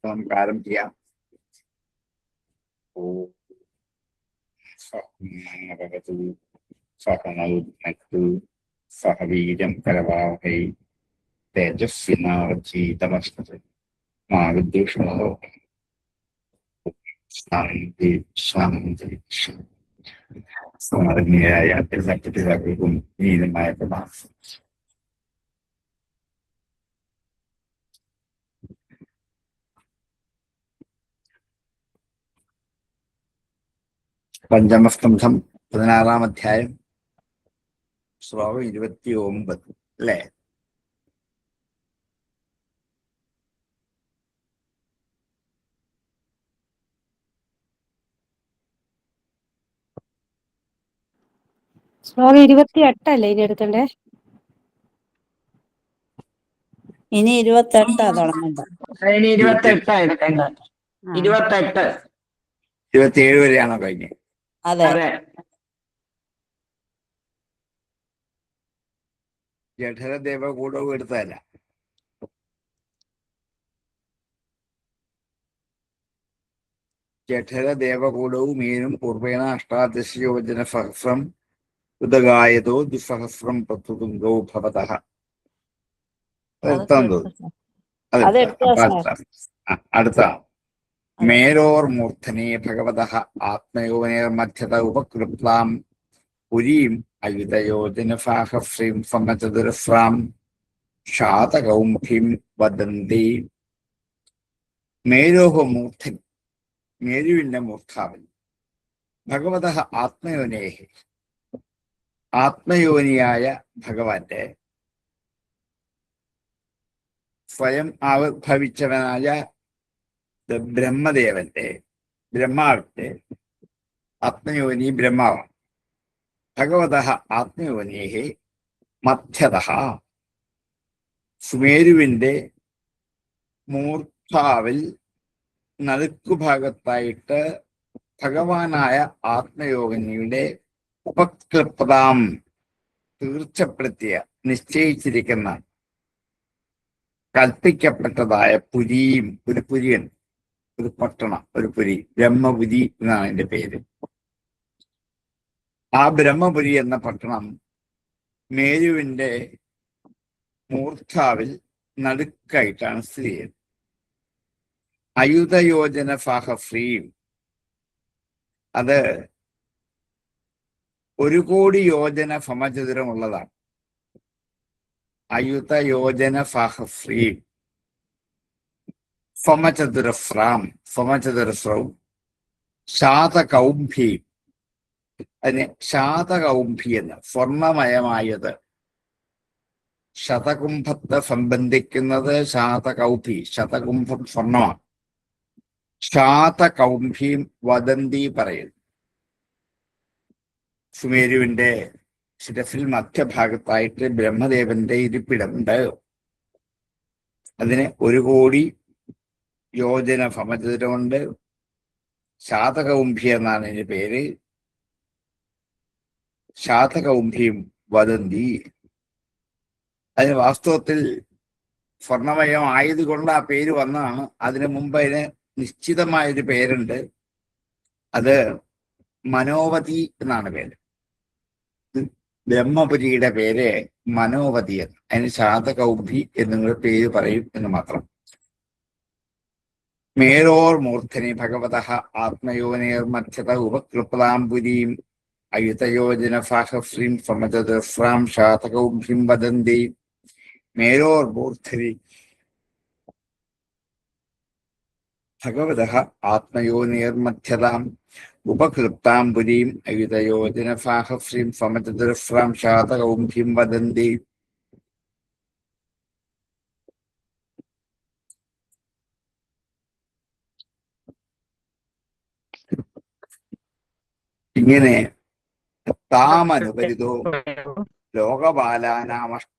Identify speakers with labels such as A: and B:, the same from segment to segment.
A: നമുക്ക് ആരംഭിക്കാം. സഹവീര്യം കരവാഹൈ തേജസ്വിനാവധീതമസ്തു മാ വിദ്വേഷമോ ശാന്തി ശാന്തി. സ്മരണീയായ എല്ലാവർക്കും നീതമായ പ്രഭാസം. പഞ്ചമസ്കന്ധം 16-ാം അധ്യായം ശ്ലോകം 29 അല്ലേ?
B: ശ്ലോകം 28 അല്ലേ ഇനി എടുക്കണ്ടേ?
C: ഇനി 28 തുടങ്ങണ്ട.
D: ഇനി 28 എടുക്കണ്ട. 28
A: 27 വരെയാണോ കഴിഞ്ഞത്?
C: അതെ.
A: ജഠരദേവകൂടവും എടുത്തതല്ല. ജഠരദേവകൂടവും മീനും പൂർവേണ അഷ്ടാദശയോജന സഹസ്രം ഉദഗായതോ ദ്വിസഹസ്രം പത്തുതുംഗോ ഭവതഃ. അടുത്ത മേരോർമൂർധനേ ഭഗവതഃ ആത്മയോനിർമധ്യത ഉപകൃപ്താം പുരീം അയുധയോജനസാഹസ്രീം സമചതുരസ്രാം ശാതകൗമുഖീം വദന്തി. മേരോഹ മൂർധൻ, മേരുവിന്റെ മൂർധാവൻ, ഭഗവതഃ ആത്മയോനേഹി, ആത്മയോനിയായ ഭഗവാന്റെ സ്വയം ആവിർഭവിച്ചവനായ ബ്രഹ്മദേവന്റെ, ബ്രഹ്മാവിന്റെ ആത്മയോനി ബ്രഹ്മാവാണ്. ഭഗവതഃ ആത്മയോനേഹി മധ്യതഃ, സുമേരുവിന്റെ മൂർധാവിൽ നടുക്കുഭാഗത്തായിട്ട് ഭഗവാനായ ആത്മയോഗിനിയുടെ ഉപക്ലിപ്താം തീർച്ചപ്പെടുത്തിയ, നിശ്ചയിച്ചിരിക്കുന്ന, കൽപ്പിക്കപ്പെട്ടതായ പുരിയും, ഒരു പുരിയൻ, ഒരു പട്ടണം, ഒരു പുരി, ബ്രഹ്മപുരി എന്നാണ് അതിന്റെ പേര്. ആ ബ്രഹ്മപുരി എന്ന പട്ടണം മേരുവിന്റെ മൂർധാവിൽ നടുക്കായിട്ടാണ് സ്ഥിതി ചെയ്യുന്നത്. അയുധയോജന സാഹസ്രീം, അത് 1 കോടി യോജന സമചതുരമുള്ളതാണ്. അയുധയോജന സാഹസ്രീം സമചതുരസ്രാം, സമചതുരസ്രവും ശാതകൗംഭി, അതിന് ശാതകൗംഭി എന്ന്, സ്വർണമയമായത്. ശതകുംഭത്തെ സംബന്ധിക്കുന്നത് ശാതകൗംഭി, ശതകുംഭം സ്വർണമാണ്. ശാതകൗംഭിയും വദന്തി പറയുന്നു. സുമേരുവിന്റെ ശിരസിൽ മധ്യഭാഗത്തായിട്ട് ബ്രഹ്മദേവന്റെ ഇരിപ്പിടമുണ്ട്. അതിന് 1 കോടി യോജന സമചതുരമുണ്ട്. ശാതകൗംഭി എന്നാണ് അതിന്റെ പേര്. ശാതകൗംഭിയും വദന്തി, അതിന് വാസ്തവത്തിൽ സ്വർണമയം ആയതുകൊണ്ട് ആ പേര് വന്നതാണ്. അതിനു മുമ്പ് അതിന് നിശ്ചിതമായൊരു പേരുണ്ട്. അത് മനോവതി എന്നാണ് പേര്. ബ്രഹ്മപുരിയുടെ പേര് മനോവതി എന്ന്. അതിന് ശാതകൗംഭി എന്നുള്ള പേര് പറയും എന്ന് മാത്രം. മേരോർ മൂർധനി ഭഗവതഃ ആത്മയോനിർമധ്യത ഉപകൃപ്താം പുരീം അയുധയോജന സാഹസ്രീം സമചതുരസ്രാം ശാതകൗംഭിം വദന്തി. മേരോർ മൂർധനി ഭഗവതഃ ആത്മയോനിർമധ്യതാം ഉപകൃപ്താം പുരീം അയുധയോജന സാഹസ്രീം സമചതുരസ്രാം ശാതകൗംഭിം വദന്തി. ഇങ്ങനെ താമനുപരിതോ ലോകപാലാനാമഷ്ട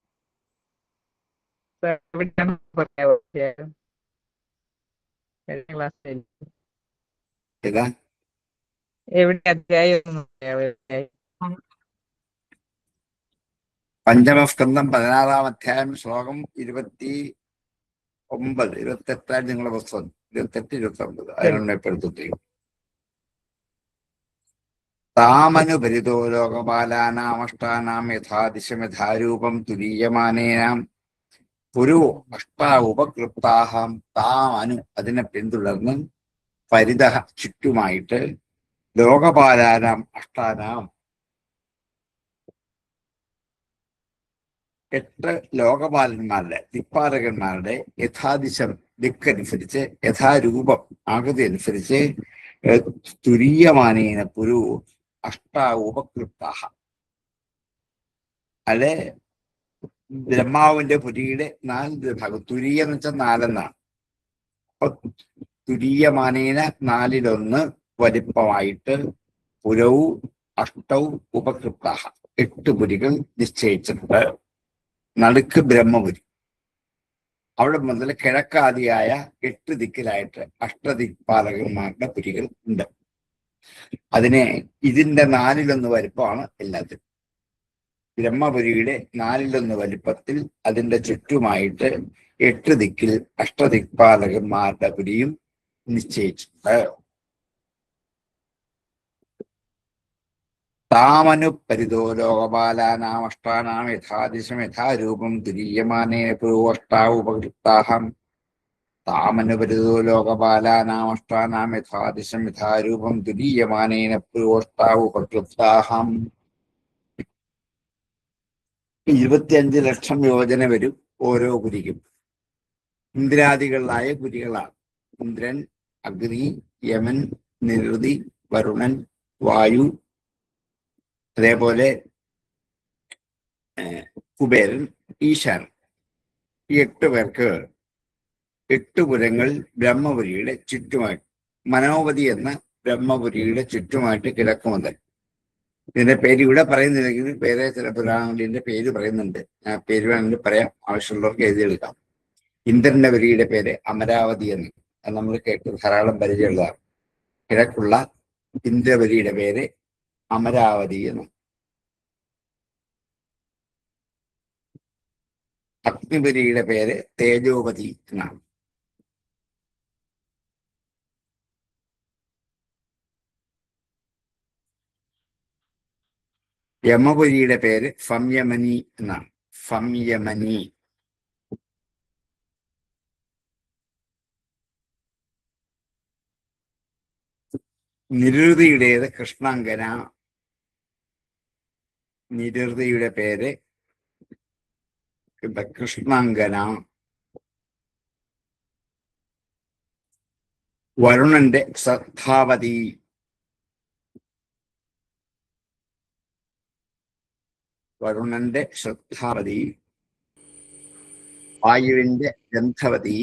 A: പഞ്ചമസ്കന്ധം 16-ാം അധ്യായം ശ്ലോകം 29, 28 നിങ്ങളുടെ പുസ്തകം. 28, 29 അതിനുണ്മപ്പെടുത്തി. താമനുപരിതോ ലോകപാലാനാമഷ്ടാനാം യഥാദിശമധാരൂപം തുരീയമാനേനാം പുരു അഷ്ടാ ഉപകൃപ്താഹം താമനു അതിനെ പിന്തുടർന്ന് പരിത ചുറ്റുമായിട്ട് ലോകപാലാനാം അഷ്ടാനാം 8 ലോകപാലന്മാരുടെ ദിക്പാലകന്മാരുടെ യഥാദിശം ദിക്കനുസരിച്ച് യഥാരൂപം ആകൃതി അനുസരിച്ച് തുരീയമാനേന പുരു അഷ്ടാ ഉപകൃപ്താഹ അല്ലെ ബ്രഹ്മാവിന്റെ പുരിയുടെ 4 ഭാഗം. തുരീയ എന്ന് വെച്ചാൽ 4 എന്നാണ്. അപ്പൊ തുരീയമാനേന 4-1 വലിപ്പമായിട്ട് പുരവും അഷ്ടവും ഉപകൃപ്താഹ 8 പുരികൾ നിശ്ചയിച്ചിട്ടുണ്ട്. നടുക്ക് ബ്രഹ്മപുരി. അവിടെ മുതൽ കിഴക്കാദിയായ 8 ദിക്കിലായിട്ട് അഷ്ടദിക്പാലകന്മാരുടെ പുരികൾ ഉണ്ട്. അതിനെ ഇതിന്റെ 4-1 വലിപ്പമാണ് എല്ലാത്തിനും. ബ്രഹ്മപുരിയുടെ 4-1 വലിപ്പത്തിൽ അതിന്റെ ചുറ്റുമായിട്ട് 8 ദിക്കിൽ അഷ്ടദിക്പാലകന്മാരുടെ പുരിയും നിശ്ചയിച്ചിട്ടുണ്ട്. താമനുപരിതോ ലോകപാലാനാമഷ്ടാനാം യഥാദിശം യഥാരൂപം തുരീയമാനേന പുരുവഷ്ടാ ഉപകൃപ്താഹം താമനുപരിതോ ലോകപാലാനാമഷ്ടാനാം യഥാദിശം യഥാരൂപം തുരീയമാനേന പുരുവഷ്ടാ ഉപകൃപ്താഹം. 25 ലക്ഷം യോജന വരും ഓരോ പുരിക്കും. ഇന്ദ്രാദികളായ പുരികളാണ്. ഇന്ദ്രൻ, അഗ്നി, യമൻ, നിരുതി, വരുണൻ, വായു, അതേപോലെ കുബേരൻ, ഈശാനൻ. ഈ 8 പേർക്ക് 8 പുരങ്ങൾ ബ്രഹ്മപുരിയുടെ ചുറ്റുമായിട്ട് മനോവതി എന്ന ബ്രഹ്മപുരിയുടെ ചുറ്റുമായിട്ട് കിടക്കുമെന്ന്. ഇതിന്റെ പേര് ഇവിടെ പറയുന്നില്ലെങ്കിൽ വേറെ ചില പുരാണങ്ങളുടെ പേര് പറയുന്നുണ്ട്. ആ പേര് വേണമെങ്കിൽ പറയാം, ആവശ്യമുള്ളവർക്ക് എഴുതിയെടുക്കാം. ഇന്ദ്രന്റെ പുരിയുടെ പേര് അമരാവതി എന്ന്. അത് നമ്മൾ കേട്ട് ധാരാളം പരിചയമുള്ളതാണ്. കിഴക്കുള്ള ഇന്ദ്രപുരിയുടെ പേര് അമരാവതി എന്ന്. അഗ്നിപുരിയുടെ പേര് തേജോവതി എന്നാണ്. യമപുരിയുടെ പേര് സംയമനി എന്നാണ്. സംയമനി. നിരുതിയുടേത് കൃഷ്ണാങ്കന. നിരുതിയുടെ പേര് കൃഷ്ണാങ്കന. വരുണന്റെ ശ്രദ്ധാവതി. വരുണന്റെ ശ്രദ്ധാവതി. വായുവിന്റെ ഗന്ധവതി.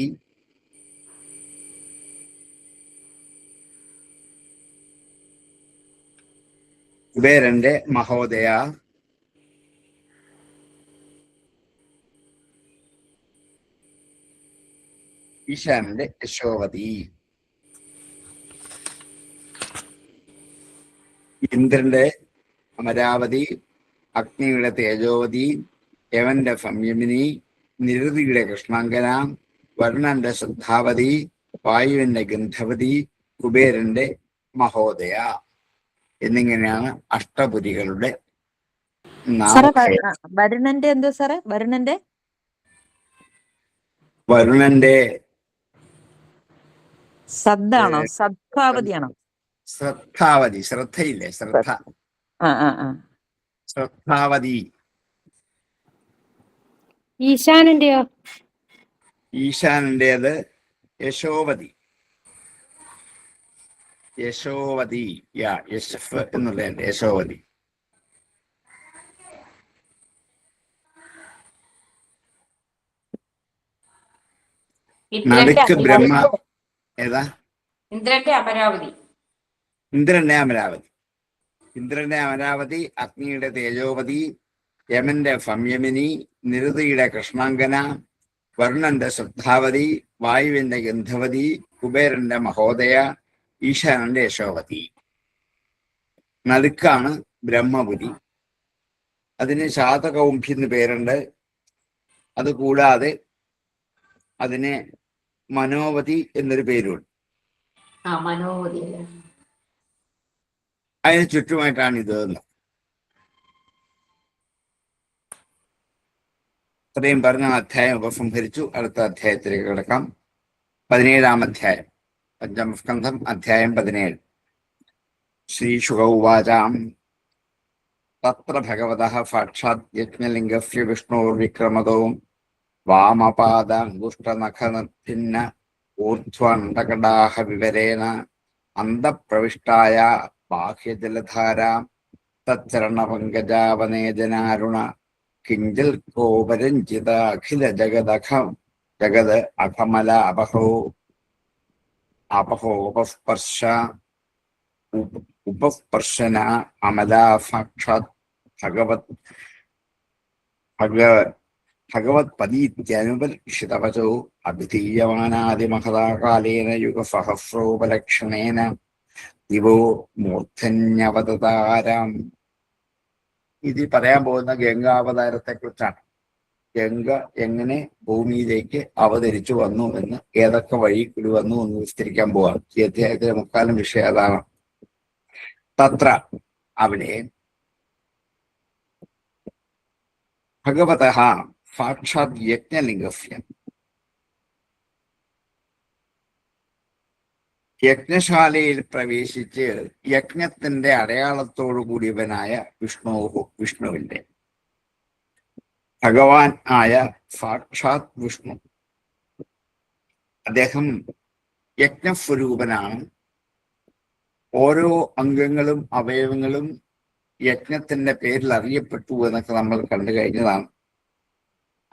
A: കുബേരന്റെ മഹോദയ. ഈശാനന്റെ യശോവതി. ഇന്ദ്രന്റെ അമരാവതി, അഗ്നിയുടെ തേജോവതി, യമന്റെ സംയമിനി, നിരുതിയുടെ കൃഷ്ണാങ്കന, വരുണന്റെ ശ്രദ്ധാവതി, വായുവിന്റെ ഗന്ധവതി, കുബേരന്റെ മഹോദയ എന്നിങ്ങനെയാണ് അഷ്ടപുരികളുടെ
C: വരുണന്റെ എന്തോ സാറേ? വരുണന്റെ ശ്രദ്ധാണോ? ശ്രദ്ധാവതിയാണോ?
A: ശ്രദ്ധാവതി. ശ്രദ്ധയില്ലേ? ശ്രദ്ധ. ശ്രദ്ധാവതി.
B: ഈശാനന്റെയോ?
A: ഈശാനന്റേത് യശോവതി. യശോവതി. യശഫ് എന്നുള്ളതല്ലേ യശോവതി. നടുക്ക് ബ്രഹ്മ. ഏതാ?
E: ഇന്ദ്രന്റെ അമരാവതി.
A: ഇന്ദ്രന്റെ അമരാവതി. ഇന്ദ്രന്റെ അമരാവതി, അഗ്നിയുടെ തേജോവതി, യമന്റെ സംയമിനി, നിരുതിയുടെ കൃഷ്ണാങ്കന, വരുണന്റെ ശ്രദ്ധാവതി, വായുവിന്റെ ഗന്ധവതി, കുബേരന്റെ മഹോദയ, ഈശാനന്റെ യശോവതി. നടുക്കാണ് ബ്രഹ്മപുരി. അതിന് ശാതകൗംഭി എന്ന് പേരുണ്ട്. അതുകൂടാതെ അതിന് മനോവതി എന്നൊരു പേരുണ്ട്.
E: മനോവതി.
A: അതിന് ചുറ്റുമായിട്ടാണ് ഇത്. ഇത്രയും പറഞ്ഞ അധ്യായം ഉപസംഹരിച്ചു. അടുത്ത അധ്യായത്തിലേക്ക് കിടക്കാം. 17-ാം അധ്യായം, പഞ്ചമസ്കന്ധം, അധ്യായം 17. ശ്രീശുക ഉവാചാം തത്ര ഭഗവതഃ സാക്ഷാത് യജ്ഞലിംഗസ്യ വിഷ്ണോർവിക്രമതോ വാമപാദാംഗുഷ്ടനഖനഭിന്ന ഊർധ്വണ്ടകടാഹ വിവരേണ അന്തഃപ്രവിഷ്ടായ ബാഹ്യജലധാരാം തച്ചരണപങ്കജാവനേജനാരുണ കിഞ്ചിൽ കോപരഞ്ജിത അഖില ജഗത് അഖമല അപഹോപസ്പർശ ഉപസ്പർശന അമല സാക്ഷാത് ഭഗവത്പദീത്യനുപരിഷിതവചോ അഭിധീയമാനാദിമഹതാകാലേന യുഗസഹസ്രോപലക്ഷണേന ദിവോ മൂർധന്യവതാരാം. ഇത് പറയാൻ പോകുന്ന ഗംഗാവതാരത്തെ കുറിച്ചാണ്. ഗംഗ എങ്ങനെ ഭൂമിയിലേക്ക് അവതരിച്ചു വന്നു എന്ന്, ഏതൊക്കെ വഴി കൂടി വന്നു എന്ന് വിസ്തരിക്കാൻ പോവാണ്. ഈ അധ്യായത്തിലെ മുക്കാലും വിഷയം അതാണ്. തത്ര, അവിടെ, ഭഗവതഃ സാക്ഷാത് യജ്ഞലിംഗസ്യ, യജ്ഞശാലയിൽ പ്രവേശിച്ച് യജ്ഞത്തിന്റെ അടയാളത്തോടു കൂടിയവനായ വിഷ്ണുവിന്റെ, ഭഗവാൻ ആയ സാക്ഷാത് വിഷ്ണു, അദ്ദേഹം യജ്ഞസ്വരൂപനാണ്. ഓരോ അംഗങ്ങളും അവയവങ്ങളും യജ്ഞത്തിന്റെ പേരിൽ അറിയപ്പെട്ടു എന്നൊക്കെ നമ്മൾ കണ്ടു കഴിഞ്ഞതാണ്.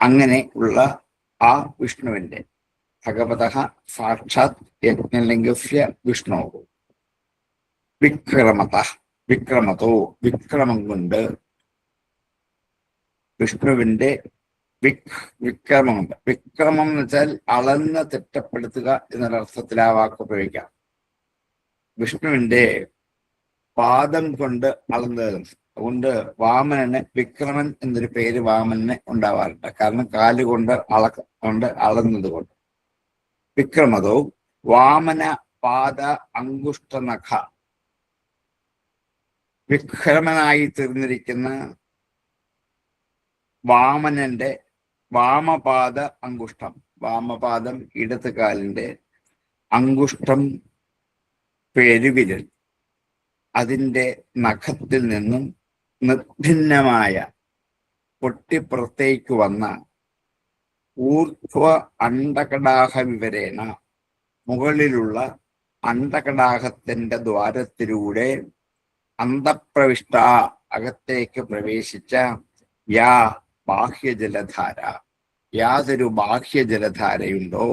A: അങ്ങനെ ഉള്ള ആ വിഷ്ണുവിന്റെ, ഭഗവതഃ സാക്ഷാത് യജ്ഞലിംഗസ്യ വിഷ്ണു വിക്രമതോ, വിക്രമം കൊണ്ട്, വിഷ്ണുവിന്റെ വിക്രമമുണ്ട്. വിക്രമം എന്ന് വെച്ചാൽ അളന്ന് തിട്ടപ്പെടുത്തുക എന്നൊരർത്ഥത്തിൽ ആ വാക്ക് ഉപയോഗിക്കാം. വിഷ്ണുവിന്റെ പാദം കൊണ്ട് അളന്നത് അതുകൊണ്ട് വാമനന് വിക്രമൻ എന്നൊരു പേര് വാമനന് ഉണ്ടാവാറുണ്ട്. കാരണം കാലുകൊണ്ട് അളന്നത് കൊണ്ട്. വിക്രമതോ വാമന പാദ അങ്കുഷ്ട നഖ, വിക്രമനായി തീർന്നിരിക്കുന്ന വാമനന്റെ വാമപാദ അങ്കുഷ്ടം, വാമപാദം ഇടത് കാലിന്റെ, അങ്കുഷ്ടം പെരുവിരൽ, അതിൻ്റെ നഖത്തിൽ നിന്നും നിർഭിന്നമായ പൊട്ടിപ്പുറത്തേക്ക് വന്ന ഊർധ്വ അണ്ടകടാഹ വിവരേണ, മുകളിലുള്ള അണ്ടകടാഹത്തിന്റെ ദ്വാരത്തിലൂടെ അന്തഃപ്രവിഷ്ട, അകത്തേക്ക് പ്രവേശിച്ച യാ ബാഹ്യജലധാര, യാതൊരു ബാഹ്യജലധാരയുണ്ടോ,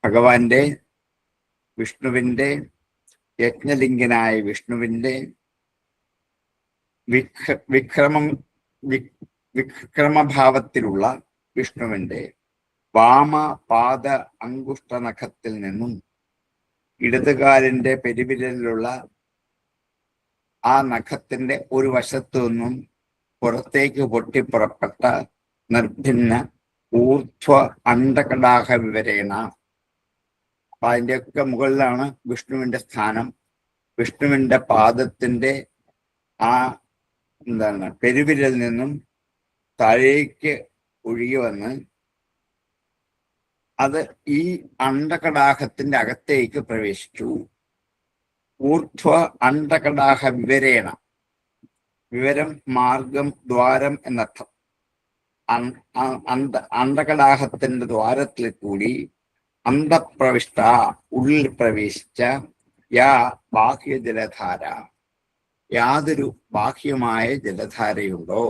A: ഭഗവാന്റെ, വിഷ്ണുവിന്റെ, യജ്ഞലിംഗനായ വിഷ്ണുവിന്റെ വിക്രമഭാവത്തിലുള്ള വിഷ്ണുവിന്റെ വാമപാദ അങ്കുഷ്ട നഖത്തിൽ നിന്നും ഇടതുകാലിന്റെ പെരുവിരലിലുള്ള ആ നഖത്തിന്റെ ഒരു വശത്തു നിന്നും പുറത്തേക്ക് പൊട്ടിപ്പുറപ്പെട്ട നിർഭിന്ന ഊർധ്വ അണ്ടകടാഹ വിവരേണ, അതിൻ്റെയൊക്കെ മുകളിലാണ് വിഷ്ണുവിന്റെ സ്ഥാനം. വിഷ്ണുവിന്റെ പാദത്തിന്റെ ആ പെരുവിരൽ നിന്നും താഴേക്ക് ഒഴുകി വന്ന് അത് ഈ അണ്ടകടാഹത്തിന്റെ അകത്തേക്ക് പ്രവേശിച്ചു. ഊർധ്വ അണ്ടകടാഹ വിവരേണ, വിവരം മാർഗം, ദ്വാരം എന്നർത്ഥം. അണ്ടകടാഹത്തിന്റെ ദ്വാരത്തിൽ കൂടി അന്തഃപ്രവിഷ്ട, ഉള്ളിൽ പ്രവേശിച്ച യാ ബാഹ്യജലധാര, യാതൊരു ബാഹ്യമായ ജലധാരയുണ്ടോ,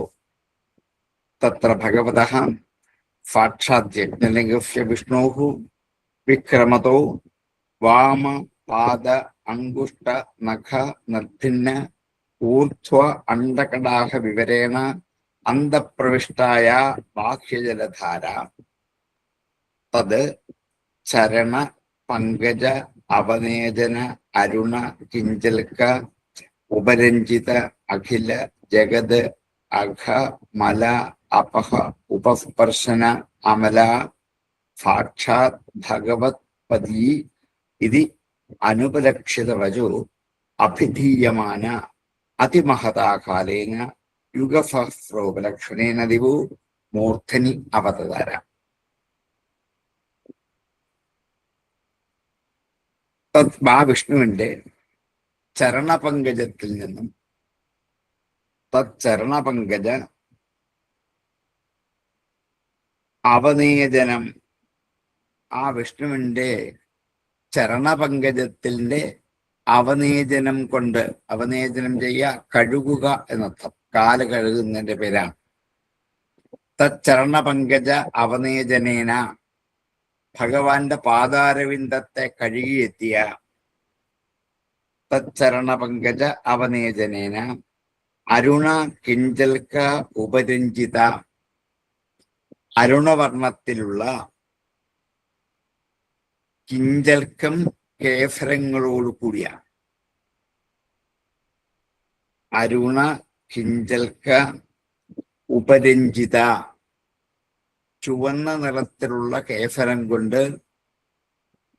A: തത്ര ഭഗവതഃ സാക്ഷാത് യജ്ഞലിംഗസ്യ വിഷ്ണോഃ വിക്രമതോ വാമ പാദ അങ്കുഷ്ട നഖ നിർഭിന്ന ഊർധ്വ അണ്ടകടാഹ വിവരേണ അന്തഃപ്രവിഷ്ടായ ബാഹ്യജലധാര തത് ചരണ പങ്കജ അവനേജന അരുണ കിഞ്ചൽക്ക ഉപരഞ്ജിത അഖില ജഗത് അഘ മല അപഹ ഉപസ്പർശന അമല സാക്ഷാത് ഭഗവത് പതി ഇതി അനുപലക്ഷിതവചോ അഭിധീയമാന അതിമഹതാകാലേന യുഗസഹസ്രോപലക്ഷണേന ദിവോ മൂർധനി അവതതാര. വിഷ്ണുവിന്റെ ചരണപങ്കജത്തിൽ നിന്നും തച്ചരണപങ്കജ അവനേജനം, ആ വിഷ്ണുവിന്റെ ചരണപങ്കജത്തിന്റെ അവനേജനം കൊണ്ട്, അവനേജനം കഴുകുക എന്നർത്ഥം, കാല് കഴുകുന്നതിന്റെ പേരാണ്. തച്ചരണപങ്കജ അവനേജനേന, ഭഗവാന്റെ പാദാരവിന്ദത്തെ കഴുകിയെത്തിയ തച്ചരണപങ്കജ അവനേജനേന അരുണ കിഞ്ചൽക്ക ഉപരഞ്ജിത, അരുണവർണ്ണത്തിലുള്ള കിഞ്ചൽക്കം കേസരങ്ങളോട് കൂടിയ, അരുണ കിഞ്ചൽക്ക ഉപരഞ്ജിത, ചുവന്ന നിറത്തിലുള്ള കേസരം കൊണ്ട്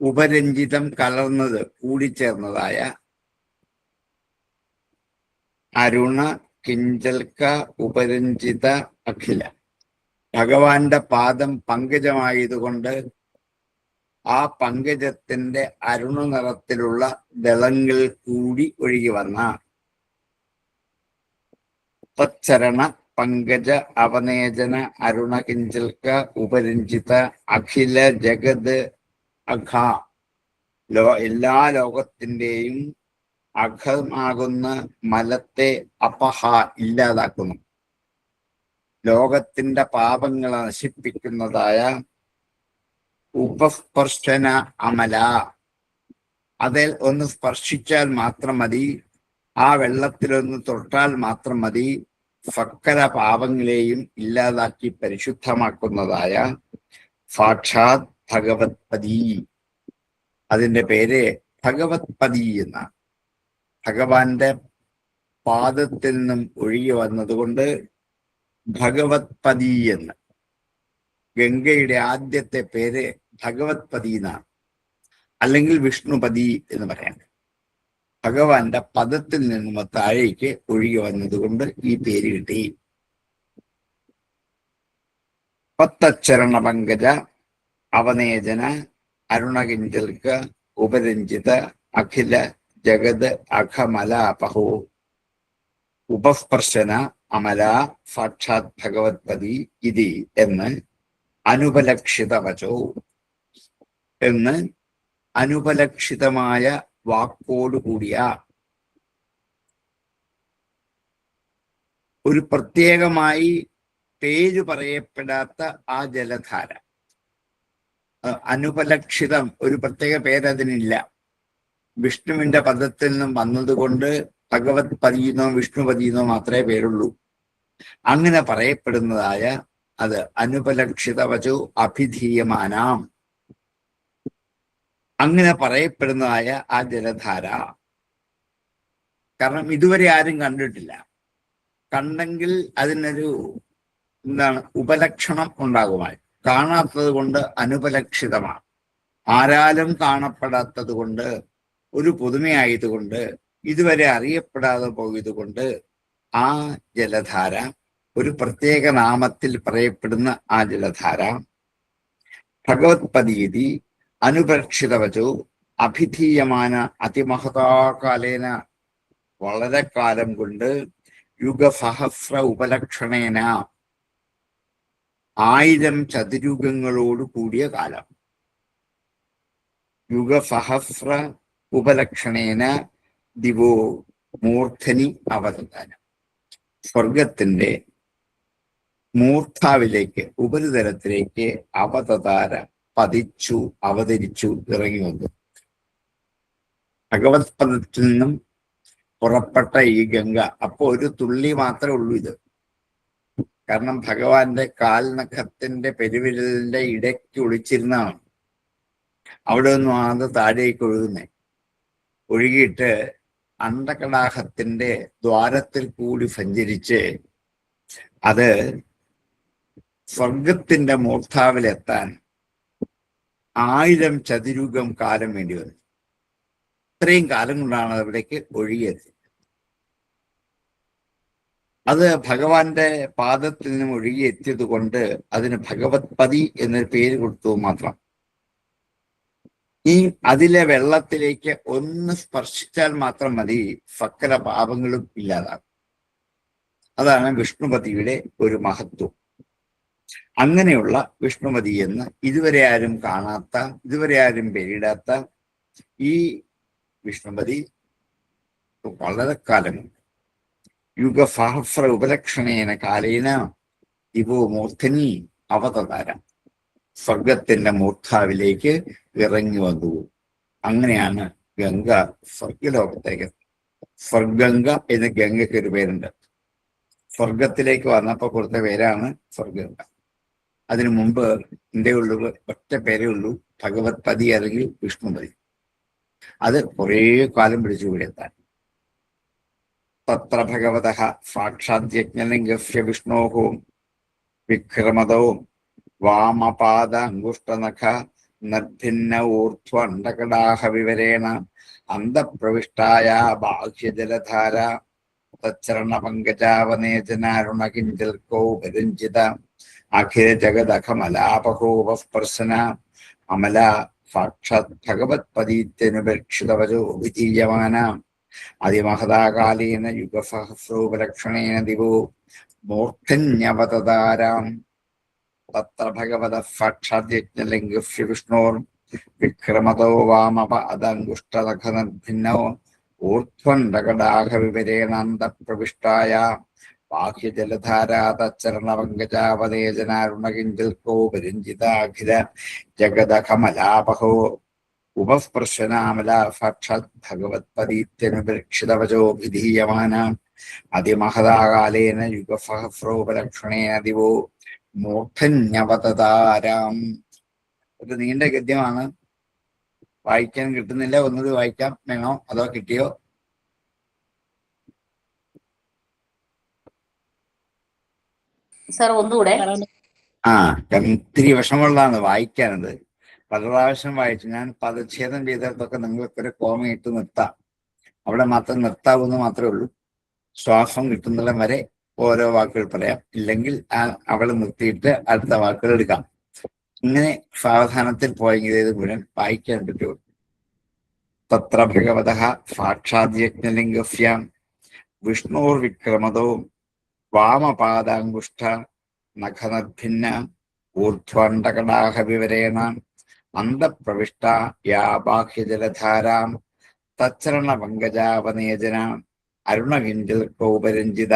A: ഉപരഞ്ജിതം കലർന്നത് കൂടിച്ചേർന്നതായ അരുണ കിഞ്ചൽക്ക ഉപരഞ്ജിത അഖില, ഭഗവാന്റെ പാദം പങ്കജമായതുകൊണ്ട് ആ പങ്കജത്തിന്റെ അരുണ നിറത്തിലുള്ള ദളങ്ങൾ കൂടി ഒഴുകി വന്ന തച്ചരണ പങ്കജ അവനേജന അരുണ കിഞ്ചൽക്ക ഉപരഞ്ജിത അഖില ജഗത് അഖ, എല്ലാ ലോകത്തിന്റെയും അഖമാകുന്ന മലത്തെ അപഹ ഇല്ലാതാക്കുന്നു, ലോകത്തിന്റെ പാപങ്ങളെ നശിപ്പിക്കുന്നതായ ഉപസ്പർശന അമല, അതിൽ ഒന്ന് സ്പർശിച്ചാൽ മാത്രം മതി, ആ വെള്ളത്തിലൊന്ന് തൊട്ടാൽ മാത്രം മതി, സകല പാപങ്ങളെയും ഇല്ലാതാക്കി പരിശുദ്ധമാക്കുന്നതായ സാക്ഷാത് ഭഗവത് പതി. അതിന്റെ പേര് ഭഗവത് പതി എന്നാണ്. ഭഗവാന്റെ പാദത്തിൽ നിന്നും ഒഴുകി വന്നതുകൊണ്ട് ഭഗവത് പതി എന്ന്. ഗംഗയുടെ ആദ്യത്തെ പേര് ഭഗവത് പതി എന്നാണ്, അല്ലെങ്കിൽ വിഷ്ണുപതി എന്ന് പറയാം. ഭഗവാന്റെ പദത്തിൽ നിന്നും താഴേക്ക് ഒഴുകി വന്നതുകൊണ്ട് ഈ പേര് കിട്ടി. പത്തച്ചരണ പങ്കജ അവനേജന അരുണകിഞ്ചൽക്ക ഉപരഞ്ജിത അഖില ജഗത് അഖമലാപഹോ ഉപസ്പർശന അമല സാക്ഷാത് ഭഗവത് പതി ഇതി എന്ന് അനുപലക്ഷിതവചോ, എന്ന് അനുപലക്ഷിതമായ വാക്കോടുകൂടിയ, ഒരു പ്രത്യേകമായി പേര് പറയപ്പെടാത്ത ആ ജലധാര, അനുപലക്ഷിതം, ഒരു പ്രത്യേക പേരതിനില്ല. വിഷ്ണുവിന്റെ പദത്തിൽ നിന്നും വന്നതുകൊണ്ട് ഭഗവത് പതിയെന്നോ വിഷ്ണുപതിയെന്നോ മാത്രമേ പേരുള്ളൂ. അങ്ങനെ പറയപ്പെടുന്നതായ അത് അനുപലക്ഷിതവചോ അഭിധീയമാനാം, അങ്ങനെ പറയപ്പെടുന്നതായ ആ ജലധാര. കാരണം ഇതുവരെ ആരും കണ്ടിട്ടില്ല. കണ്ടെങ്കിൽ അതിനൊരു ഉപലക്ഷണം ഉണ്ടാകുമായി. കാണാത്തത് കൊണ്ട് അനുപലക്ഷിതമാണ്. ആരാലും കാണപ്പെടാത്തത് കൊണ്ട്, ഒരു പുതുമയായതുകൊണ്ട്, ഇതുവരെ അറിയപ്പെടാതെ പോയതുകൊണ്ട് ആ ജലധാര, ഒരു പ്രത്യേക നാമത്തിൽ പറയപ്പെടുന്ന ആ ജലധാര ഭഗവത് പതീതി അനുപലക്ഷിതവചോ അഭിധീയമാന അതിമഹതാകാലേന, വളരെ കാലം കൊണ്ട്, യുഗസഹസ്ര ഉപലക്ഷണേന, 1000 ചതുരുഗങ്ങളോട് കൂടിയ കാലം, യുഗസഹസ്ര ഉപലക്ഷണേന ദിവോ മൂർധനി അവതരണം, സ്വർഗത്തിന്റെ മൂർധാവിലേക്ക്, ഉപരിതലത്തിലേക്ക് അവതാര പതിച്ചു, അവതരിച്ചു, ഇറങ്ങി വന്നു. ഭഗവത് പദത്തിൽ നിന്നും പുറപ്പെട്ട ഈ ഗംഗ, അപ്പൊ ഒരു തുള്ളി മാത്രമേ ഉള്ളൂ ഇത്. കാരണം ഭഗവാന്റെ കാൽനഖത്തിന്റെ പെരുവിരലിന്റെ ഇടയ്ക്ക് ഒളിച്ചിരുന്നാണ്. അവിടെ ഒന്നും അത് താഴേക്ക് ഒഴുകുന്നേ. ഒഴുകിയിട്ട് അണ്ടകടാഹത്തിന്റെ ദ്വാരത്തിൽ കൂടി സഞ്ചരിച്ച് അത് സ്വർഗത്തിന്റെ മൂർധാവിലെത്താൻ 1000 ചതുരുഗം കാലം വേണ്ടി വന്നു. ഇത്രയും കാലം കൊണ്ടാണ് അവിടേക്ക് ഒഴുകിയത്. അത് ഭഗവാന്റെ പാദത്തിൽ നിന്നും ഒഴുകിയെത്തിയത് കൊണ്ട് അതിന് ഭഗവത്പതി എന്നൊരു പേര് കൊടുത്തു മാത്രം. ഈ അതിലെ വെള്ളത്തിലേക്ക് ഒന്ന് സ്പർശിച്ചാൽ മാത്രം മതി, സകല പാപങ്ങളും ഇല്ലാതാകും. അതാണ് വിഷ്ണുപതിയുടെ ഒരു മഹത്വം. അങ്ങനെയുള്ള വിഷ്ണുപതി എന്ന് ഇതുവരെ ആരും കാണാത്ത, ഇതുവരെ ആരും പേരിടാത്ത ഈ വിഷ്ണുപതി വളരെ കാലം യുഗസഹസ്ര ഉപലക്ഷണേന കാലേന ദിവോ മൂർധനി അവതതാര, സ്വർഗത്തിന്റെ മൂർധാവിലേക്ക് ഇറങ്ങി വന്നു. അങ്ങനെയാണ് ഗംഗ സ്വർഗലോകത്തേക്ക്. സ്വർഗംഗ എന്ന് ഗംഗയ്ക്ക് ഒരു പേരുണ്ട്. സ്വർഗത്തിലേക്ക് വന്നപ്പോൾ കൊടുത്ത പേരാണ് സ്വർഗംഗ. അതിനു മുമ്പ് എന്തേ ഉള്ളൂ, ഒറ്റ പേരേ ഉള്ളൂ, ഭഗവത്പതി അല്ലെങ്കിൽ വിഷ്ണുപതി. അത് കുറേ കാലം പിടിച്ചു കൂടി എത്താൻ. തത്ര ഭഗവതഃ സാക്ഷാദ്യജ്ഞലിംഗസ്യ വിഷ്ണോഃ വിക്രമതോ വാമപാദ അങ്കുഷ്ടനഖ നദ്ഭിന്ന ഊർധ്വണ്ഡകടാഹ വിവരേണ അന്തഃപ്രവിഷ്ടായ ബാഹ്യജലധാര തച്ചരണ പങ്കജാവനേജനാരുണകിഞ്ചൽക്കോ വിരഞ്ജിത അഖില ജഗദഖമലാപകോപസ്പർശന അമല സാക്ഷാത് ഭഗവത്പദീത്യനുപേക്ഷിതവരോ വിധീയമാന അതിമഹതാകാലേന യുഗസഹസ്രോപലക്ഷണേന ദിവോ മൂർധന്യവതതാരാം. തത്ര ഭഗവതഃ സാക്ഷാത് യജ്ഞലിംഗസ്യ വിഷ്ണോർ വിക്രമതോ വാമപാദാങ്കുഷ്ടനഖനദ്ഭിന്നോ ഊർധ്വണ്ഡകടാഹ വിവരേണാന്തഃപ്രവിഷ്ടായ ബാഹ്യജലധാരാ തച്ചരണപങ്കജാവനേജനാരുണകിഞ്ചൽക്കോ വിരഞ്ജിതാഖില ജഗദഖമലാപഹോ ഉപസ്പർശനാമല സാക്ഷാത് ഭഗവത്പദീത്യനുപേക്ഷിതവചോ വിധീയമാന അതിമഹതാകാലേന യുഗസഹസ്രോപലക്ഷണേന ദിവോ മൂർധന്യവതതാരാം. ഒരു നീണ്ട ഗദ്യമാണ്, വായിക്കാൻ കിട്ടുന്നില്ല. ഒന്നുകൂടി വായിക്കാം വേണോ, അതോ കിട്ടിയോ?
E: സാർ ഒന്നുകൂടെ.
A: ഇത്തിരി വിഷമമുള്ളതാണ് വായിക്കാനത്. പല പ്രാവശ്യം വായിച്ചു. ഞാൻ പദച്ഛേദം ചെയ്തിടത്തൊക്കെ നിങ്ങൾക്കൊരു കോമ ഇട്ട് നിർത്താം. അവിടെ മാത്രം നിർത്താവുന്ന മാത്രമേ ഉള്ളൂ. ശ്വാസം കിട്ടുന്നിടം വരെ ഓരോ വാക്കുകൾ പറയാം. ഇല്ലെങ്കിൽ അവിടെ നിർത്തിയിട്ട് അടുത്ത വാക്കുകൾ എടുക്കാം. ഇങ്ങനെ സാവധാനത്തിൽ പോയെങ്കിൽ ഇത് മുഴുവൻ വായിക്കാൻ പറ്റുള്ളൂ. തത്ര ഭഗവതഃ സാക്ഷാത് യജ്ഞലിംഗസ്യ വിഷ്ണോർ വിക്രമതോ വാമപാദാങ്കുഷ്ട നഖനദ്ഭിന്ന ഊർധ്വണ്ഡകടാഹ വിവരേണ അന്തഃപ്രവിഷ്ട യാ ബാഹ്യജലധാരാം തച്ചരണ പങ്കജാവനേജന അരുണകിഞ്ചൽക്കോപരഞ്ജിത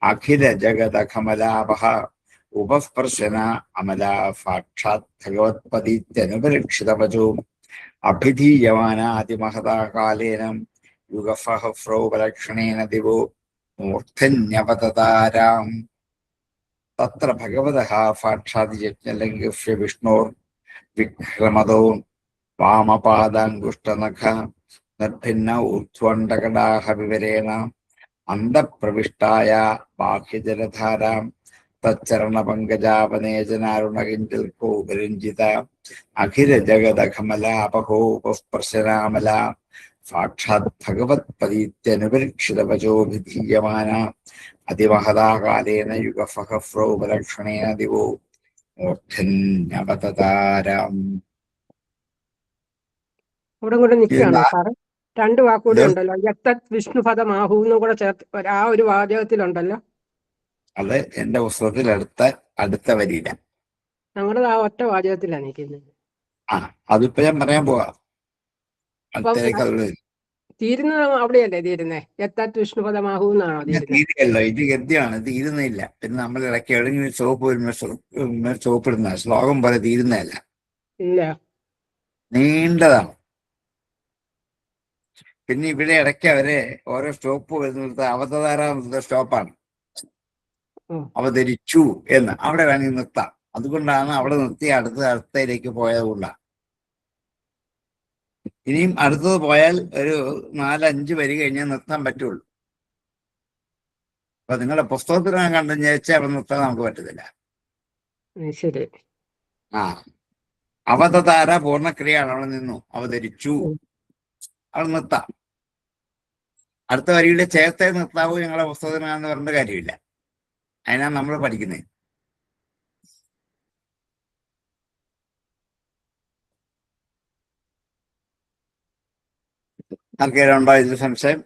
A: അഖില ജഗദഖമലാപഹ ഉപസ്പർശന അമല സാക്ഷാത് ഭഗവത്പദീത്യനുപലക്ഷിതവചോ അഭിധീയമാന അതിമഹതാകാലേന യുഗസഹസ്രോപലക്ഷണേന ദിവോ മൂർധന്യവതതാരാം. തത്ര ഭഗവതഃ സാക്ഷാത് യജ്ഞലിംഗസ്യ വിഷ്ണോർ വിക്രമതോ വാമപാദാങ്കുഷ്ടനഖ നിർഭിന്ന ഊർധ്വണ്ഡകടാഹ വിവരേണ അന്തഃപ്രവിഷ്ടായ ബാഹ്യജലധാരാം തച്ചരണ പങ്കജാവനേജനാരുണകിഞ്ചൽക്കോ വിരഞ്ജിത അഖില ജഗദഖമലാപഹോ ഉപസ്പർശനാമല സാക്ഷാത് ഭഗവത്പദീത്യനുപരീക്ഷിതവചോ വിധീയമാന അതിമഹതാകാലേന യുഗസഹസ്രോപലക്ഷണേന ദിവോ മൂർധന്യവതതാരാം.
F: ഇവിടെ കൂടെ നിൽക്കുകയാണോ സാറ്? രണ്ട് വാക്കുകൂടെ ഉണ്ടല്ലോ, യത്തത് വിഷ്ണുപദമാഹു എന്നും കൂടെ ചേർത്ത് ആ ഒരു വാചകത്തിലുണ്ടല്ലോ.
A: അത് എന്റെ പുസ്തകത്തിൽ അടുത്ത വരിയില്ല.
F: ഞങ്ങളുടെ ആ ഒറ്റ വാചകത്തിലാണ് നിൽക്കുന്നത്.
A: അതിപ്പോ ഞാൻ പറയാൻ പോവാം.
F: തീരുന്നത് അവിടെയല്ലേ തീരുന്നേ? യത്തത് വിഷ്ണുപദമാഹു എന്നാണോ തീരുന്നത്?
A: തീരുകയല്ലോ, ഇത് ഗദ്യമാണ്, തീരുന്നില്ല. പിന്നെ നമ്മൾ ഇടയ്ക്ക് എവിടെയെങ്കിലും സോപ്പ് ഇടുന്ന ശ്ലോകം പോലെ തീരുന്നതല്ല,
F: ഇല്ല,
A: നീണ്ടതാണ്. പിന്നെ ഇവിടെ ഇടയ്ക്ക് അവരെ ഓരോ സ്റ്റോപ്പ് വരുന്നത് അവതാരാന്നുള്ള സ്റ്റോപ്പാണ്. അവതരിച്ചു എന്ന് അവിടെ വേണമെങ്കിൽ നിർത്താം. അതുകൊണ്ടാണ് അവിടെ നിർത്തി അടുത്തതിലേക്ക് പോയതുകൊണ്ട. ഇനിയും അടുത്തത് പോയാൽ ഒരു 4-5 വരി കഴിഞ്ഞാൽ നിർത്താൻ പറ്റുള്ളൂ. അപ്പൊ നിങ്ങളുടെ പുസ്തകത്തിൽ ഞാൻ കണ്ടെന്ന് വെച്ചാൽ അവിടെ നിർത്താൻ നമുക്ക് പറ്റത്തില്ല.
F: ശരി.
A: ആ അവതാര പൂർണ്ണക്രിയയാണ്. അവിടെ നിന്നു, അവതരിച്ചു, അവിടെ നിർത്താം. അടുത്ത വരിയുടെ ചേർത്തേ നിർത്താവൂ ഞങ്ങളെ പുസ്തകത്തിനാന്ന് പറഞ്ഞ കാര്യമില്ല. അതിനാണ് നമ്മൾ പഠിക്കുന്നത്. ആർക്കെങ്കിലും ഉണ്ടോ ഇതിൽ സംശയം?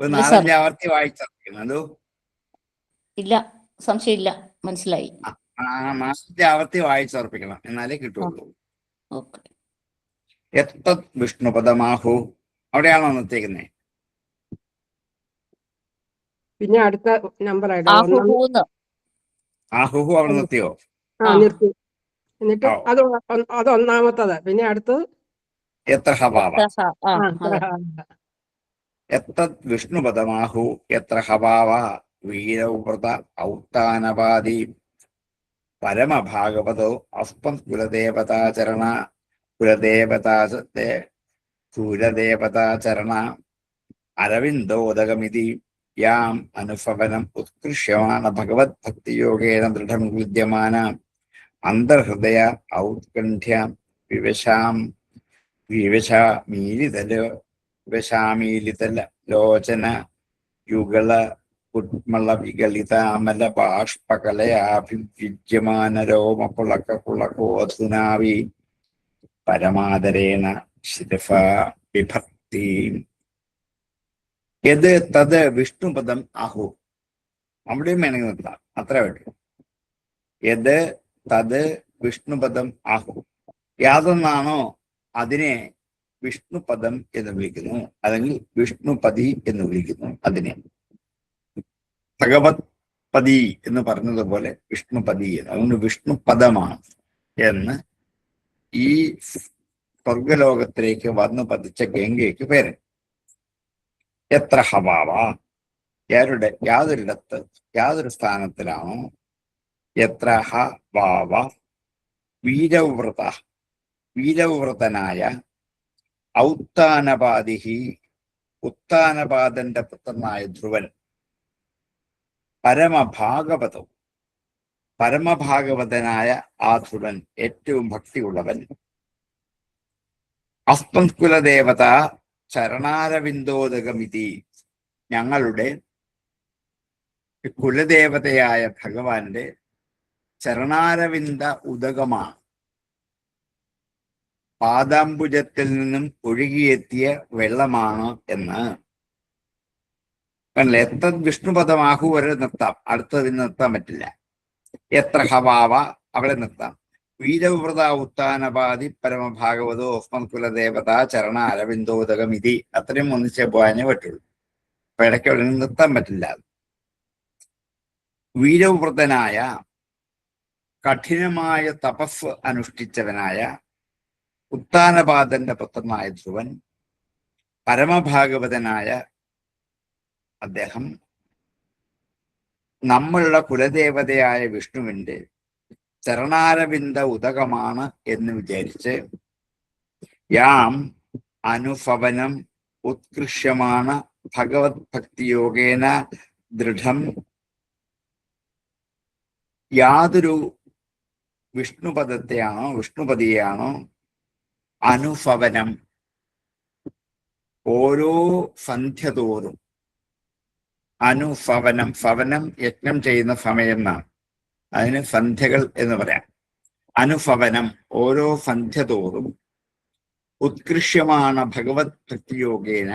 A: ഒരു
E: ഇല്ല സാർ.
A: 4-5 ആവർത്തി വായിച്ചിരിക്കണം. അതോ
E: ഇല്ല, സംശയമില്ല, മനസ്സിലായി.
A: 4-5 ആവർത്തി വായിച്ചുറപ്പിക്കണം, എന്നാലേ കിട്ടുള്ളൂ.
E: ഓക്കെ.
A: എത്തത് വിഷ്ണുപദമാഹു, അവിടെയാണോ നിർത്തിയേക്കുന്നത്?
F: പിന്നെ അടുത്ത നമ്പർ ആയിട്ട് ഒന്നാം.
E: ആഹുഹൂന്ന്.
A: ആഹുഹു അവിടെ നിർത്തിയോ?
F: നിർത്തി. എന്നിട്ട് അത് ഒന്നാമത്തത്. പിന്നെ അടുത്തത്
A: എത്ര ഹവാവ.
E: അതെ.
A: എത്തത് വിഷ്ണുപദമാഹു എത്ര ഹവാവ വീരവ്രത ഔത്താനപാതി പരമഭാഗവതോ അസ്പം കുലദേവതാചരണ അരവിന്ദോദകമിതി യാം അനുഭവനം ഉത്കൃഷ്യമാണ ഭഗവത് ഭക്തിയോഗേന ദൃഢം വിദ്യമാന അന്തർഹൃദയ ഔത്കണ്ഠ്യ വിവശാമീലിതല ലോചന യുഗള കുട്മള വിഗളിതാമല ബാഷ്പകലയാഭിവ്യജ്യമാന രോമപുളകോധുനാവി പരമാദരേണ ശിരഫ വിഭക്തി. യത് തത് വിഷ്ണുപദം ആഹു, അവിടെയും വേണമെങ്കിൽ നിർത്താം, അത്ര വേണ്ടു. യത് തത് വിഷ്ണുപദം ആഹു, യാതൊന്നാണോ അതിനെ വിഷ്ണുപദം എന്ന് വിളിക്കുന്നു, അല്ലെങ്കിൽ വിഷ്ണുപതി എന്ന് വിളിക്കുന്നു. അതിനെ ഭഗവത് പതി എന്ന് പറഞ്ഞതുപോലെ വിഷ്ണുപതി എന്ന്, അതുകൊണ്ട് വിഷ്ണുപദമാണ് എന്ന് ഈ സ്വർഗലോകത്തിലേക്ക് വന്നു പതിച്ച ഗംഗയ്ക്ക് പേര്. എത്ര ഹവാവ, യാതൊരു സ്ഥാനത്തിലാണോ, എത്ര ഹവാവ വീരവ്രതനായ ഔത്താനപാദിഹി ഉത്താനപാദന്റെ പുത്രനായ ധ്രുവൻ പരമഭാഗവതനായ ആ ധ്രുവൻ ഏറ്റവും ഭക്തിയുള്ളവൻ അസ്പംകുലദേവത ചരണാരവിന്ദോദകമിതി, ഞങ്ങളുടെ കുലദേവതയായ ഭഗവാന്റെ ചരണാരവിന്ദ ഉദകമാണ്, പാദാംബുജത്തിൽ നിന്നും ഒഴുകിയെത്തിയ വെള്ളമാണ് എന്ന്. എത്തത് വിഷ്ണുപദമാഹു വരെ നിർത്താം, അടുത്തത് നിർത്താൻ പറ്റില്ല. എത്ര ഹവാവ അവിടെ നിർത്താം. വീരവ്രത ഉത്താനപാതി പരമഭാഗവതോ കുലദേവത ചരണ അരവിന്ദോദകം ഇതി, അത്രയും ഒന്നിച്ചേ പോകാനേ പറ്റുള്ളൂ. അപ്പൊ ഇടയ്ക്ക് അവിടെ നിർത്താൻ പറ്റില്ല. വീരവ്രതനായ കഠിനമായ തപസ് അനുഷ്ഠിച്ചവനായ ഉത്താനപാദന്റെ പുത്രനായ ധ്രുവൻ പരമഭാഗവതനായ അദ്ദേഹം നമ്മളുടെ കുലദേവതയായ വിഷ്ണുവിന്റെ ചരണാരവിന്ദ ഉദകമാണ് എന്ന് വിചാരിച്ച് യാം അനുഭവനം ഉത്കൃഷ്യമാണ് ഭഗവത് ഭക്തിയോഗേന ദൃഢം, യാതൊരു വിഷ്ണുപതിയാണോ അനുഭവനം ഓരോ സന്ധ്യ തോറും, ഭവനം യജ്ഞം ചെയ്യുന്ന സമയം എന്നാണ്, അതിന് സന്ധ്യകൾ എന്ന് പറയാം. അനുഭവനം ഓരോ സന്ധ്യ തോറും ഉത്കൃഷ്യമാണ് ഭഗവത് ഭക്തിയോഗേന,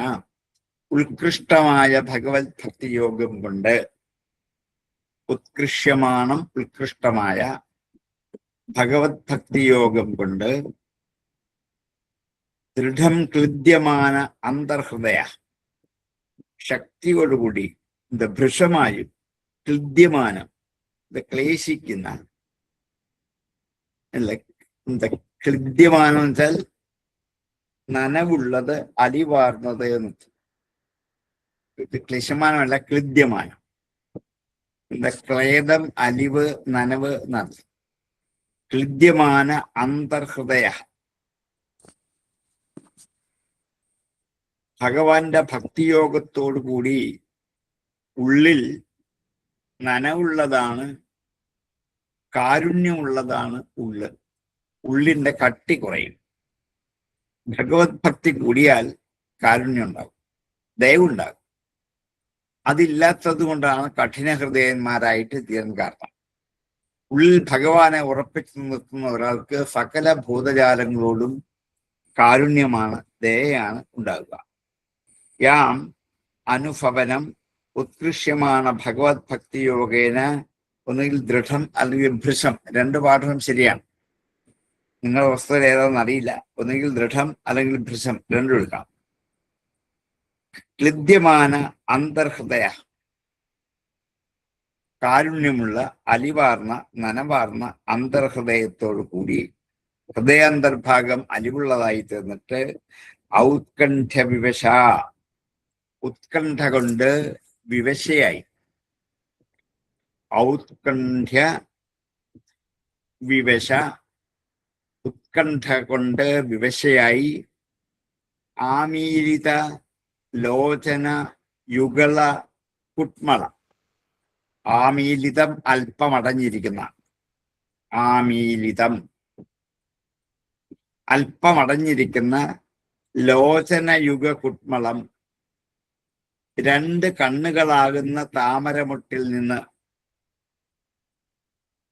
A: ഉത്കൃഷ്ടമായ ഭഗവത് ഭക്തിയോഗം കൊണ്ട്, ഉത്കൃഷ്ടമായ ഭഗവത് ഭക്തിയോഗം കൊണ്ട് ദൃഢം ക്ലിദ്യമാന അന്തർഹൃദയ, ശക്തിയോടുകൂടി ഭൃഷമായും ക്ലിദ്യമാനം ക്ലേശിക്കുന്ന, അല്ല ക്ലിദ്യമാനം വെച്ചാൽ നനവുള്ളത്, അലിവാർന്നത് എന്ന്. ക്ലേശമാനമല്ല, ക്ലിദ്യമാനം. ക്ലേദം, അലിവ്, നനവ് എന്നാണ്. ക്ലിദ്യമാന അന്തർഹൃദയ, ഭഗവാന്റെ ഭക്തിയോഗത്തോടു കൂടി ഉള്ളിൽ നനവുള്ളതാണ്, കാരുണ്യമുള്ളതാണ് ഉള്ള്. ഉള്ളിന്റെ കട്ടി കുറയും. ഭഗവത് ഭക്തി കൂടിയാൽ കാരുണ്യം ഉണ്ടാകും, ദയവുണ്ടാകും. അതില്ലാത്തത് കൊണ്ടാണ് കഠിന ഹൃദയന്മാരായിട്ട് തീരാൻ കാരണം. ഉള്ളിൽ ഭഗവാനെ ഉറപ്പിച്ചു നിർത്തുന്ന ഒരാൾക്ക് സകല ഭൂതജാലങ്ങളോടും കാരുണ്യമാണ്, ദയയാണ് ഉണ്ടാകുക. യാം അനുഭവനം ഉത്കൃഷ്യമാണ് ഭഗവത് ഭക്തി യോഗേന. ഒന്നുകിൽ ദൃഢം അല്ലെങ്കിൽ ഭൃശം, രണ്ട് പാഠം ശരിയാണ്. നിങ്ങളുടെ വസ്തുത ഏതാണെന്ന് അറിയില്ല. ഒന്നുകിൽ ദൃഢം അല്ലെങ്കിൽ ഭൃശം, രണ്ടും എടുക്കാം. ക്ലിദ്യമാന അന്തർഹൃദയ, കാരുണ്യമുള്ള അലിവാർന്ന നനവാർന്ന അന്തർഹൃദയത്തോടു കൂടി ഹൃദയാന്തർഭാഗം അലിവുള്ളതായി തീർന്നിട്ട് ഔത്കണ്ഠ വിവശ, ഉത്കണ്ഠ കൊണ്ട് വിവശയായി. ഔത്കണ്ഠ വിവശ, ഉത്കണ്ഠ കൊണ്ട് വിവശയായി. ആമീലിത ലോചന യുഗള കുട്മള, ആമീലിതം അല്പമടഞ്ഞിരിക്കുന്ന, ആമീലിതം അല്പമടഞ്ഞിരിക്കുന്ന ലോചനയുഗ കുട്മളം, രണ്ട് കണ്ണുകളാകുന്ന താമരമുട്ടിൽ നിന്ന്.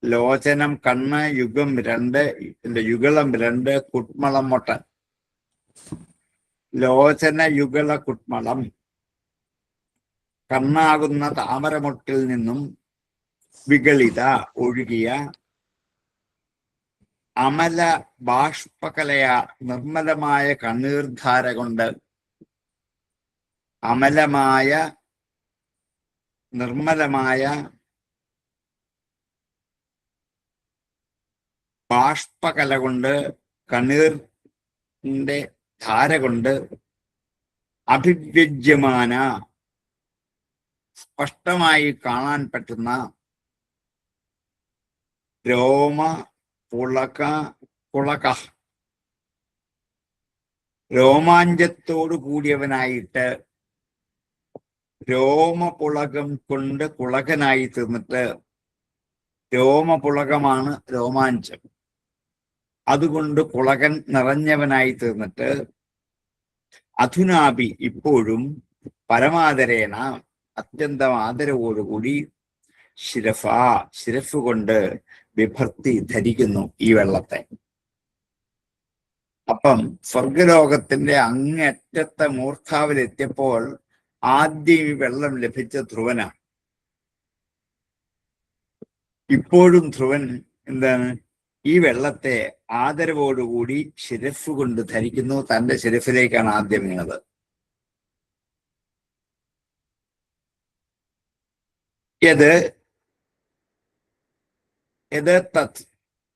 A: ലോചനം കണ്ണ്, യുഗം രണ്ട്, യുഗളം രണ്ട്, കുട്മളം മൊട്ട. ലോചന യുഗള കുട്മളം, കണ്ണാകുന്ന താമരമുട്ടിൽ നിന്നും വികളിത ഒഴുകിയ അമല ബാഷ്പകലയ, നിർമ്മലമായ കണ്ണീർധാര കൊണ്ട്, അമലമായ നിർമ്മലമായ ബാഷ്പകല കൊണ്ട്, കണ്ണീറിന്റെ ധാര കൊണ്ട്, അഭിവ്യജ്യമാന, സ്പഷ്ടമായി കാണാൻ പറ്റുന്ന, രോമ പുളക, രോമാഞ്ചത്തോടു കൂടിയവനായിട്ട്, രോമപുളകം കൊണ്ട് പുളകനായി തീർന്നിട്ട്, രോമപുളകമാണ് രോമാഞ്ചം, അതുകൊണ്ട് പുളകൻ നിറഞ്ഞവനായി തീർന്നിട്ട്, അധുനാഭി ഇപ്പോഴും, പരമാദരേണ അത്യന്തം ആദരവോടുകൂടി, ശിരഫ ശിരഫ് കൊണ്ട് വിഭർത്തി ധരിക്കുന്നു ഈ വെള്ളത്തെ. അപ്പം സ്വർഗലോകത്തിന്റെ അങ്ങേറ്റത്തെ മൂർധാവിലെത്തിയപ്പോൾ ആദ്യം ഈ വെള്ളം ലഭിച്ച ധ്രുവനാണ്. ഇപ്പോഴും ധ്രുവൻ എന്താണ്, ഈ വെള്ളത്തെ ആദരവോടുകൂടി ശിരഫ് കൊണ്ട് ധരിക്കുന്നു. തന്റെ ശിരഫിലേക്കാണ് ആദ്യം വീണത്. തത്,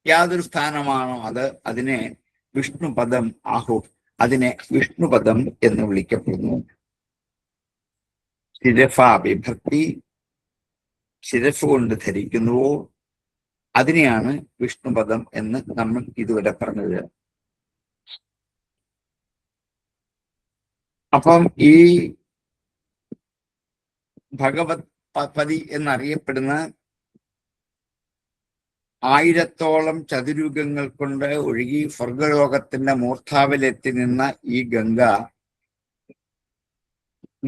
A: യാതൊരു സ്ഥാനമാണോ അത്, അതിനെ വിഷ്ണുപദം അതിനെ വിഷ്ണുപദം എന്ന് വിളിക്കപ്പെടുന്നു. ശിരഫ വിഭക്തി, ശിരഫ് കൊണ്ട് ധരിക്കുന്നുവോ അതിനെയാണ് വിഷ്ണുപദം എന്ന് നമ്മൾ ഇതുവരെ പറഞ്ഞത്. അപ്പം ഈ ഭഗവത് പതി എന്നറിയപ്പെടുന്ന 1000ഓളം ചതുരുഗങ്ങൾ കൊണ്ട് ഒഴുകി സ്വർഗലോകത്തിന്റെ മൂർധാവിലെത്തി നിന്ന ഈ ഗംഗ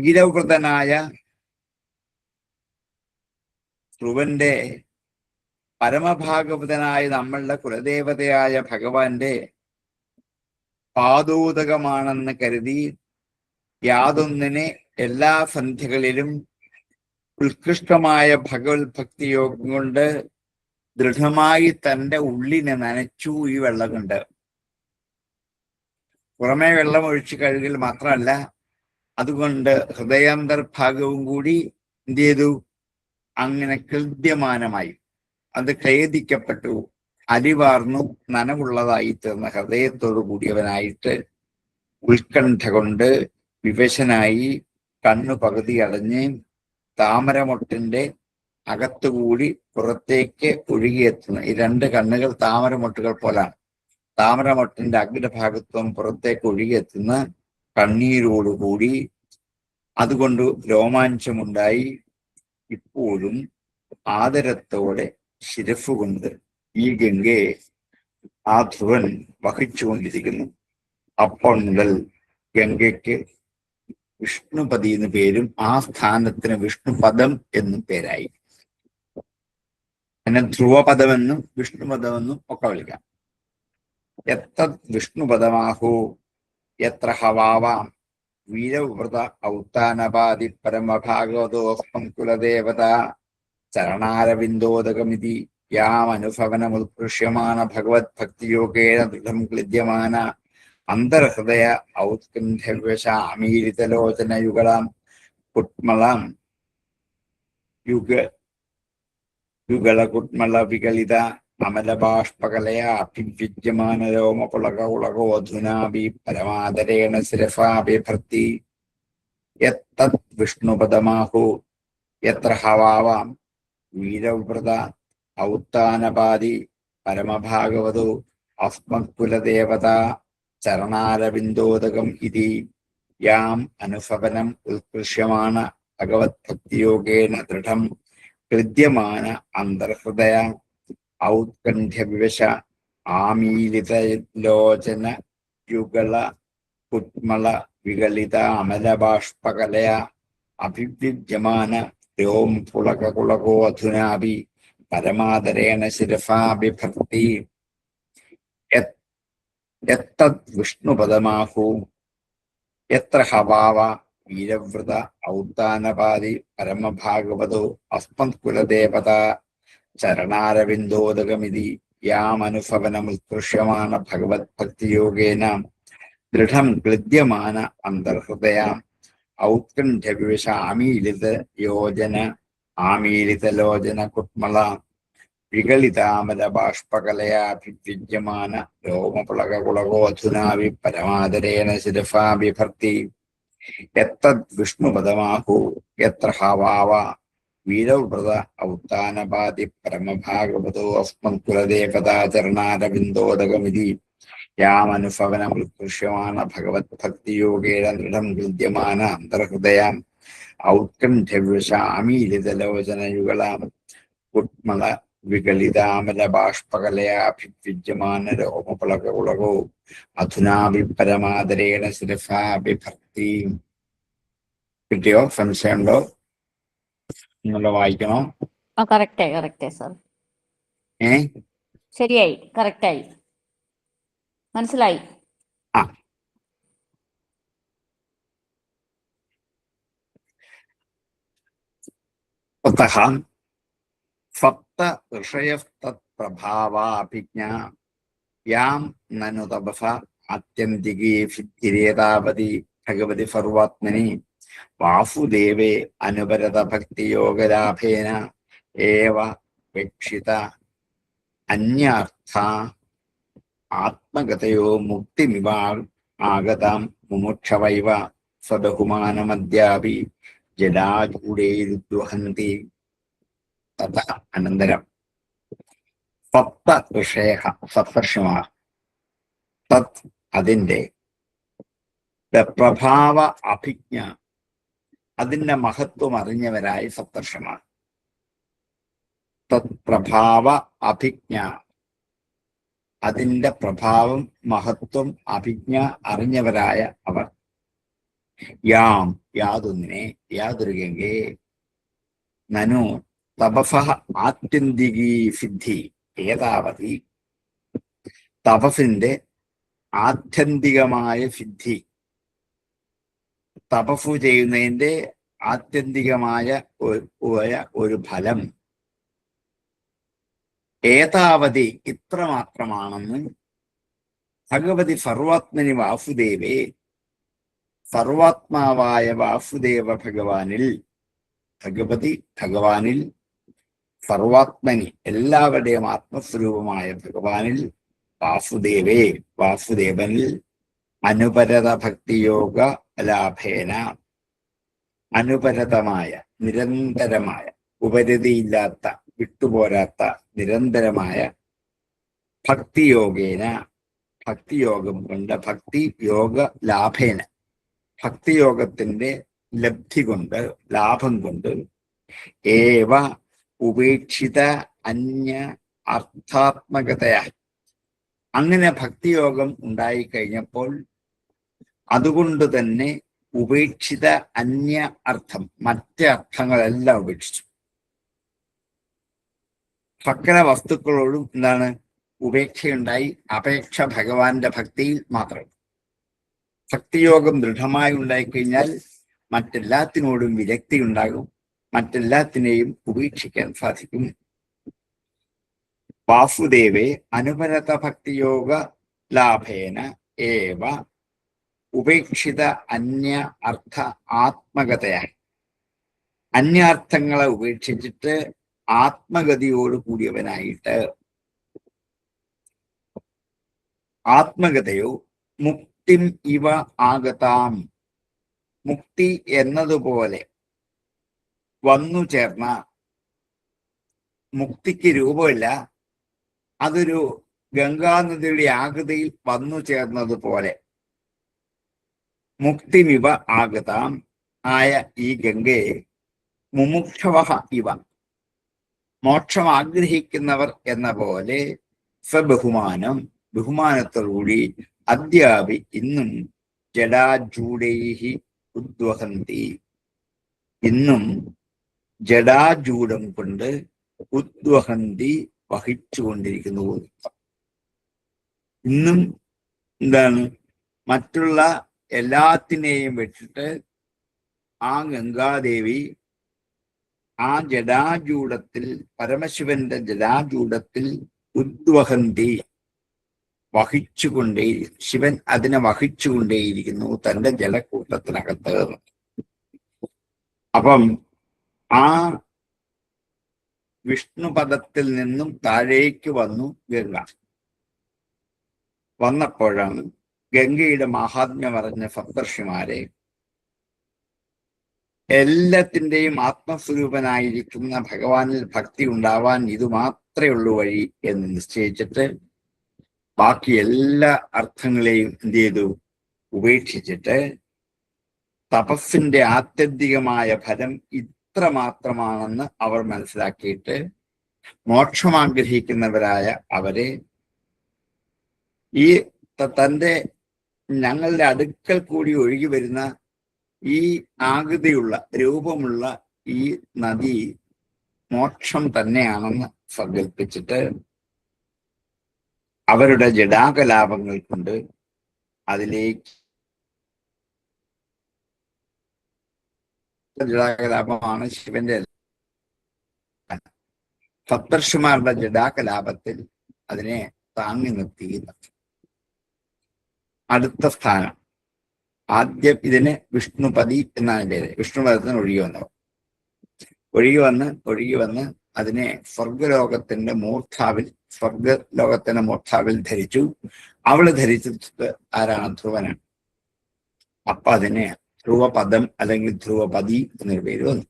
A: ഗിരവൃതനായ ധ്രുവന്റെ, പരമഭാഗവതനായ നമ്മളുടെ കുലദേവതയായ ഭഗവാന്റെ പാദോദകമാണെന്ന് കരുതി യാതൊന്നിനെ എല്ലാ സന്ധ്യകളിലും ഉത്കൃഷ്ടമായ ഭഗവത് ഭക്തി യോഗം കൊണ്ട് ദൃഢമായി തൻ്റെ ഉള്ളിനെ നനച്ചു ഈ വെള്ളം കൊണ്ട്. പുറമേ വെള്ളം ഒഴിച്ച് കഴുകൽ മാത്രമല്ല, അതുകൊണ്ട് ഹൃദയാന്തർഭാഗവും കൂടി എന്ത് ചെയ്തു, അങ്ങനെ കൃത്യമാനമായി അത് ഖേദിക്കപ്പെട്ടു, അലിവാർന്നു നനവുള്ളതായി തീർന്ന ഹൃദയത്തോടു കൂടിയവനായിട്ട് ഉത്കണ്ഠ കൊണ്ട് വിവശനായി കണ്ണു പകുതി അടഞ്ഞ് താമരമൊട്ടിന്റെ അകത്തുകൂടി പുറത്തേക്ക് ഒഴുകിയെത്തുന്നു. ഈ രണ്ട് കണ്ണുകൾ താമരമൊട്ടുകൾ പോലാണ്. താമരമൊട്ടിന്റെ അഗ്രഭാഗത്വം പുറത്തേക്ക് ഒഴുകിയെത്തുന്ന കണ്ണീരോടുകൂടി, അതുകൊണ്ട് രോമാഞ്ചമുണ്ടായി. ഇപ്പോഴും ആദരത്തോടെ ശിരഫുകൊണ്ട് ഈ ഗംഗയെ ആ ധ്രുവൻ വഹിച്ചുകൊണ്ടിരിക്കുന്നു. അപ്പോൾ മുതൽ ഗംഗയ്ക്ക് വിഷ്ണുപതി എന്ന് പേരും ആ സ്ഥാനത്തിന് വിഷ്ണുപദം എന്നും പേരായി. പിന്നെ ധ്രുവപദമെന്നും വിഷ്ണുപദമെന്നും ഒക്കെ വിളിക്കാം. എത്തത് വിഷ്ണുപദമാഹു എത്ര ഹവാവാം വീരവ്രത ഔത്താനപാതി പരമഭാഗവതോസ്മം കുലദേവത ചരണാരവിന്ദോദകമിതി യാമനുഭവനമുത്കൃഷ്യമാന ഭഗവത് ഭക്തിയോഗേന ദൃഢം ക്ലിദ്യമാന അന്തർഹൃദയ ഔത്കണ്ഠ്യവശാമീലിതലോചനയുഗളാം കുട്മളാം യുഗളകുട്മള വികളിത അമലബാഷ്പകലയാ അഭിവിദ്യമാന രോമപുളകോധുനാഭി പരമാദരേണ ശിരഫാ ബിഭർത്തി യത്തത് വിഷ്ണുപദമാഹു യത്ര ഹവാവാം വീരവ്രത ഔത്താനപാതി പരമഭാഗവതോ അസ്മത്കുലദേവത ചരണാരവിന്ദോദകം ഇതി യാം അനുഭവനം ഉത്കൃഷ്യമാണ ഭഗവത് ഭക്തിയോഗേന ദൃഢം ഹൃദ്യമാന അന്തർഹൃദയ ഔത്കണ്ഠ്യവിവശ ആമീലിതലോചന യുഗള കുട്മള വികളിത അമലബാഷ്പകലയ അഭിവിദ്യമാന രോം പുളകുളകോ അധുനാഭി പരമാദരേണ ശിരഫാ ബിഭർത്തി യത്തത് വിഷ്ണുപദമാഹു യത്ര ഹവാവ വീരവ്രത ഔത്താനപാതി പരമഭാഗവതോ അസ്മത്കുലദേവത ചരണാരവിന്ദോദകമിതി യാമനുഭവനമുത്കൃഷ്യമാണ ഭഗവത് ഭക്തിയോഗേന ദൃഢം ക്ലിദ്യമാന അന്തർഹൃദയ ഔത്കണ്ഠ്യവിവശ ആമീലിതലോചന കുട്മള വികളിതാമല ബാഷ്പകലയാഭിവിദ്യമാന രോമപുളകുളകോധുനാവി പരമാദരേണ ശിരഫാ ബിഭർത്തി യത്തത് വിഷ്ണുപദമാഹു യത്ര ഹവാവ വീരവ്രത ഔത്താനപാതി പരമഭാഗവതോ അസ്മത്കുലദേവതാ ചരണാരവിന്ദോദകമിതി യാമനുഭവനമുത്കൃഷ്യമാണ ഭഗവത് ഭക്തിയോഗേന ദൃഢം ഗൃദ്യമാന അന്തർഹൃദയ ഔത്കണ്ഠ്യവശാമീലിതലോചനയുഗളാം കുട്മള വികളിതാമല ബാഷ്പകലയാഭിവിദ്യമാന രോമപുളകോ അധുനാഭി പരമാദരേണ ശിരഫാ ബിഭർത്തി. കിട്ടിയോ? സംശയമുണ്ടോ? നിങ്ങളെ വായിക്കണോ?
E: കറക്റ്റായി സാർ. ശരിയായി, കറക്റ്റായി, മനസ്സിലായി.
A: ആ, തതഃ സപ്ത ഋഷയസ്തത്പ്രഭാവാഭിജ്ഞാ യാം നനു തപസ ആത്യന്തികേ സിദ്ധിരേതാവതി ഭഗവതി സർവാത്മനി വാസുദേവേ അനുപരത ഭക്തിയോഗലാഭേന ഏവ വീക്ഷിത അന്യാർത്ഥ ആത്മഗതയോ മുക്തിമിവാ ആഗതാം മുമുക്ഷവൈവ സ്വബഹുമാനമദ്യാപി ജലാചൂടേരുദ്വഹന്തി. തതഃ അനന്തരം സപ്ത ഋഷയഃ സപ്തർഷിമാർ തത് അതിന്റെ പ്രഭാവ അഭിജ്ഞ അതിന്റെ മഹത്വം അറിഞ്ഞവരായി സപ്തർഷിമാർ. തത് പ്രഭാവ അഭിജ്ഞ അതിന്റെ പ്രഭാവം മഹത്വം അഭിജ്ഞ അറിഞ്ഞവരായ അവർ യാം യാതൊന്നിനെ യാതൊരു ഗംഗയെ നനു തപസ ആത്യന്തികീ സിദ്ധി ഏതാവതി തപസിന്റെ ആത്യന്തികമായ സിദ്ധി തപസ്സു ചെയ്യുന്നതിന്റെ ആത്യന്തികമായ ഒരു ഫലം ഏതാവതി ഇത്രമാത്രമാണെന്ന് ഭഗവതി സർവാത്മനി വാസുദേവേ സർവാത്മാവായ വാസുദേവ ഭഗവാനിൽ ഭഗവതി ഭഗവാനിൽ സർവാത്മനി എല്ലാവരുടെയും ആത്മസ്വരൂപമായ ഭഗവാനിൽ വാസുദേവേ വാസുദേവനിൽ അനുപരത ഭക്തിയോഗ ലാഭേന അനുപരതമായ നിരന്തരമായ ഉപരതിയില്ലാത്ത വിട്ടുപോരാത്ത നിരന്തരമായ ഭക്തിയോഗേന ഭക്തിയോഗം കൊണ്ട് ഭക്തി യോഗ ലാഭേന ഭക്തിയോഗത്തിന്റെ ലബ്ധി കൊണ്ട് ലാഭം കൊണ്ട് ഏവ ഉപേക്ഷിത അന്യ അർത്ഥാത്മകതയാ. അങ്ങനെ ഭക്തിയോഗം ഉണ്ടായിക്കഴിഞ്ഞപ്പോൾ അതുകൊണ്ട് തന്നെ ഉപേക്ഷിത അന്യ അർത്ഥം, മറ്റ് അർത്ഥങ്ങളെല്ലാം ഉപേക്ഷിച്ചു. സകല വസ്തുക്കളോടും എന്താണ് ഉപേക്ഷയുണ്ടായി. അപേക്ഷ ഭഗവാന്റെ ഭക്തിയിൽ മാത്രം. ഭക്തിയോഗം ദൃഢമായി ഉണ്ടായിക്കഴിഞ്ഞാൽ മറ്റെല്ലാത്തിനോടും വിരക്തി ഉണ്ടാകും, മറ്റെല്ലാത്തിനെയും ഉപേക്ഷിക്കാൻ സാധിക്കും. വാസുദേവേ അനുപരത ഭക്തിയോഗ ലാഭേന ഏവ ഉപേക്ഷിത അന്യ അർത്ഥ ആത്മകതയാ. അന്യാർത്ഥങ്ങളെ ഉപേക്ഷിച്ചിട്ട് ആത്മഗതിയോട് കൂടിയവനായിട്ട്, ആത്മഗതയോ മുക്തിം ഇവ ആഗതാം, മുക്തി എന്നതുപോലെ വന്നു ചേർന്ന, മുക്തിക്ക് രൂപമില്ല, അതൊരു ഗംഗാനദിയുടെ ആകൃതിയിൽ വന്നു ചേർന്നതുപോലെ മുക്തിമിവ ആഗതാം ആയ ഈ ഗംഗയെ മുമുക്ഷവ ഇവ, മോക്ഷം ആഗ്രഹിക്കുന്നവർ എന്ന പോലെ സ്വബഹുമാനം, ബഹുമാനത്തോടുകൂടി അദ്യാപി ഇന്നും ജഡാജൂഡൈഹി ഉദ്വഹന്തി, ഇന്നും ജഡാജൂഡം കൊണ്ട് ഉദ്വഹന്തി വഹിച്ചുകൊണ്ടിരിക്കുന്നു. ഇന്നും എന്താണ് മറ്റുള്ള എല്ലാത്തിനെയും വെച്ചിട്ട് ആ ഗംഗാദേവി ആ ജഡാജൂഡത്തിൽ, പരമശിവന്റെ ജഡാജൂഡത്തിൽ ഉദ്വഹന്തി വഹിച്ചുകൊണ്ടേ, ശിവൻ അതിനെ വഹിച്ചുകൊണ്ടേയിരിക്കുന്നു തന്റെ ജലക്കൂട്ടത്തിനകത്ത്. അപ്പം ആ വിഷ്ണുപദത്തിൽ നിന്നും താഴേക്ക് വന്നു ഗംഗ. വന്നപ്പോഴാണ് ഗംഗയുടെ മഹാത്മ്യം അറിഞ്ഞ സപ്തർഷിമാരെ എല്ലാത്തിൻ്റെയും ആത്മസ്വരൂപനായിരിക്കുന്ന ഭഗവാനിൽ ഭക്തി ഉണ്ടാവാൻ ഇത് മാത്രമേ ഉള്ളൂ വഴി എന്ന് നിശ്ചയിച്ചിട്ട് ബാക്കി എല്ലാ അർത്ഥങ്ങളെയും എന്ത് ചെയ്തു? ഉപേക്ഷിച്ചിട്ട് തപസ്സിന്റെ ആത്യന്തികമായ ഫലം ഇത്ര മാത്രമാണെന്ന് അവർ മനസ്സിലാക്കിയിട്ട് മോക്ഷം ആഗ്രഹിക്കുന്നവരായ അവരെ ഈ തന്റെ ഞങ്ങളുടെ അടുക്കൽ കൂടി ഒഴുകി വരുന്ന ഈ ആകൃതിയുള്ള രൂപമുള്ള ഈ നദി മോക്ഷം തന്നെയാണെന്ന് സങ്കല്പിച്ചിട്ട് അവരുടെ ജഡാകലാപങ്ങൾ കൊണ്ട് അതിലേക്ക്, ജഡാകലാപമാണ് ശിവന്റെ, സപ്തർഷിമാരുടെ ജഡാകലാപത്തിൽ അതിനെ താങ്ങി നിർത്തിയിരുന്നത്. അടുത്ത സ്ഥാനം ആദ്യം ഇതിന് വിഷ്ണുപതി എന്നാണ് പേര്. വിഷ്ണുപദത്തിന് ഒഴുകി വന്ന് അതിനെ സ്വർഗലോകത്തിന്റെ മൂർധാവിൽ, സ്വർഗലോകത്തിന്റെ മൂർധാവിൽ ധരിച്ചു. അവള് ധരിച്ചിട്ട് ആരാണ്? ധ്രുവനാണ്. അപ്പൊ അതിനെ ധ്രുവപദം അല്ലെങ്കിൽ ധ്രുവപതി എന്നൊരു പേര് വന്നു.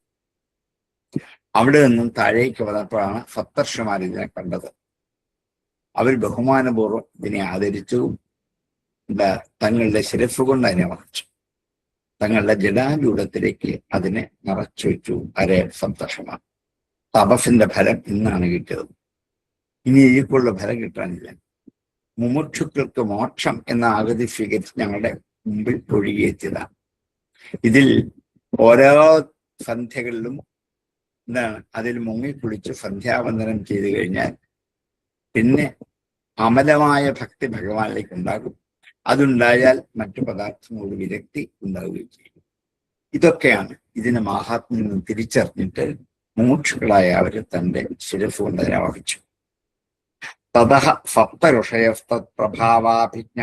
A: അവിടെ നിന്നും താഴേക്ക് വന്നപ്പോഴാണ് സപ്തർഷിമാർ ഇതിനെ കണ്ടത്. അവർ ബഹുമാനപൂർവ്വം ഇതിനെ ആദരിച്ചു. തങ്ങളുടെ ശിരസ് കൊണ്ട് അതിനെ വഹിച്ചു, തങ്ങളുടെ ജഡാജൂഢത്തിലേക്ക് അതിനെ നിറച്ചു വെച്ചു. അരേ സപ്തർഷിമാർ. തപസ്സിന്റെ ഫലം ഇന്നാണ് കിട്ടിയത്. ഇനി ഇതിക്കുള്ള ഫലം കിട്ടാനില്ല. മുമുക്ഷുക്കൾക്ക് മോക്ഷം എന്ന ആകൃതി സ്വീകരിച്ച് ഞങ്ങളുടെ മുമ്പിൽ ഒഴുകിയെത്തിയതാണ്. ഇതിൽ ഓരോ സന്ധ്യകളിലും എന്താണ് അതിൽ മുങ്ങിക്കുളിച്ച് സന്ധ്യാവന്ദനം ചെയ്തു കഴിഞ്ഞാൽ പിന്നെ അമലമായ ഭക്തി ഭഗവാനിലേക്ക് ഉണ്ടാകും. അതുണ്ടായാൽ മറ്റു പദാർത്ഥങ്ങളോട് വിരക്തി ഉണ്ടാവുകയും ചെയ്യും. ഇതൊക്കെയാണ് ഇതിന് മഹാത്മ്യം തിരിച്ചറിഞ്ഞിട്ട് മുമുക്ഷുക്കളായ അവർ തന്റെ ശിരസ് കൊണ്ട് അതിനെ വഹിച്ചു. തതഃ സപ്തഋഷയസ്തത്പ്രഭാവാഭിജ്ഞ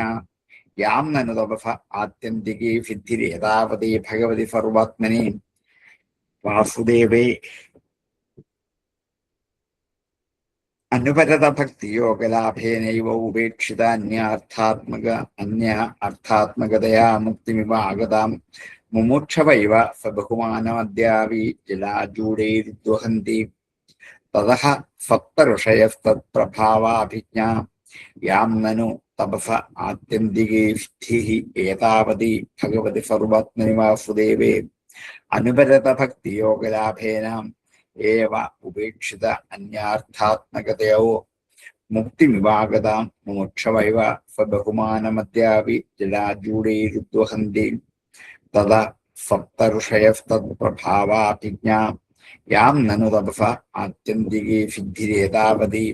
A: യാം നനുതപസ ആത്യന്തികേ സിദ്ധിരേതാവതേ ഭഗവതി സർവാത്മനെ വാസുദേവേ അനുപരത ഭക്തിയോഗലാഭേനൈവ ഉപേക്ഷിത അന്യ അർത്ഥാത്മകതയാ മുക്തിമിവ ആഗതാം മുമുക്ഷവൈവ സബഹുമാനമദ്യാവി ജലാജൂഢൈർദ്വഹന്തി. തതഃ സപ്തഋഷയസ്തത്പ്രഭാവാഭിജ്ഞ യാം നനു തപസ ആത്യന്തികേ സിദ്ധിഃ ഏതാവതി ഭഗവതി സർവാത്മനി വാസുദേവേ അനുപരത ഭക്തിയോഗലാഭേന ഏവ ഉപേക്ഷിത അന്യാർത്ഥാത്മകതയോ മുക്തിമിവാഗതാം മോക്ഷവൈവ സ്വബഹുമാനമദ്യാപി ജലാജൂടൈരുദ്വഹന്തി തദ സപ്തഋഷയസ്തത്പ്രഭാവാതിജ്ഞാം യാം നനു തപസ ആത്യന്തികേ സിദ്ധിരേതാവതി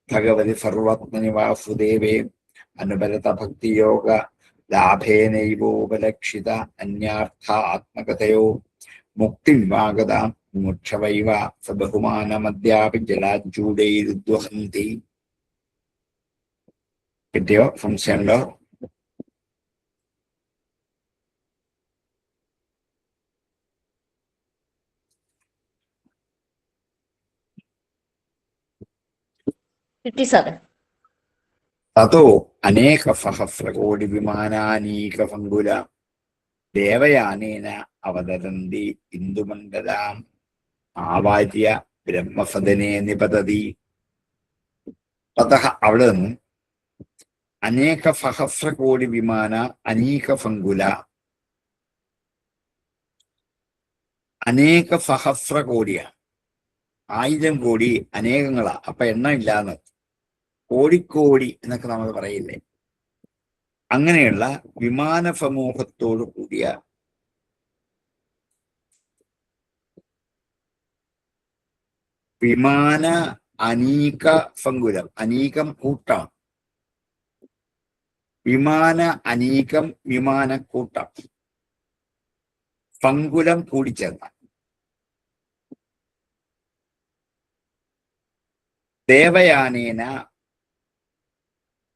A: ഭഗവതി സർവത്മനി വാസുദേവേ അനുബലത ഭക്തിയോഗ ലാഭേനൈവോപലക്ഷിത അന്യാർത്ഥ ആത്മകതയോ മുക്തിവിവാഗതാം മോക്ഷവൈവ സബഹുമാനമദ്യാപി ജലാജൂടൈരുദ്വഹന്തി. കിട്ടിയോ? സംശയമുണ്ടോ?
E: കിട്ടി സാറേ.
A: തതോ അനേക സഹസ്രകോടി വിമാനാനീകപങ്കുല ദേവയാനേന അവതരന്തി ഇന്ദുമണ്ഡലാം ആവാര്യ ബ്രഹ്മസദനേ നിപതതി. തതഃ അവിടെ നിന്ന് അനേക സഹസ്രകോടി വിമാന അനീകപങ്കുല, അനേക സഹസ്രകോടിയാണ്, 1000 കോടി അനേകങ്ങളാ. അപ്പൊ എണ്ണം ഇല്ലാന്ന്, കോടിക്കോടി എന്നൊക്കെ നമ്മൾ പറയില്ലേ, അങ്ങനെയുള്ള വിമാന സമൂഹത്തോടു കൂടിയ വിമാന അനീക ഫങ്കുലം, അനീകം കൂട്ടം, വിമാന അനീകം വിമാനക്കൂട്ടം, ഫങ്കുലം കൂടിച്ചേർന്ന ദേവയാനേന,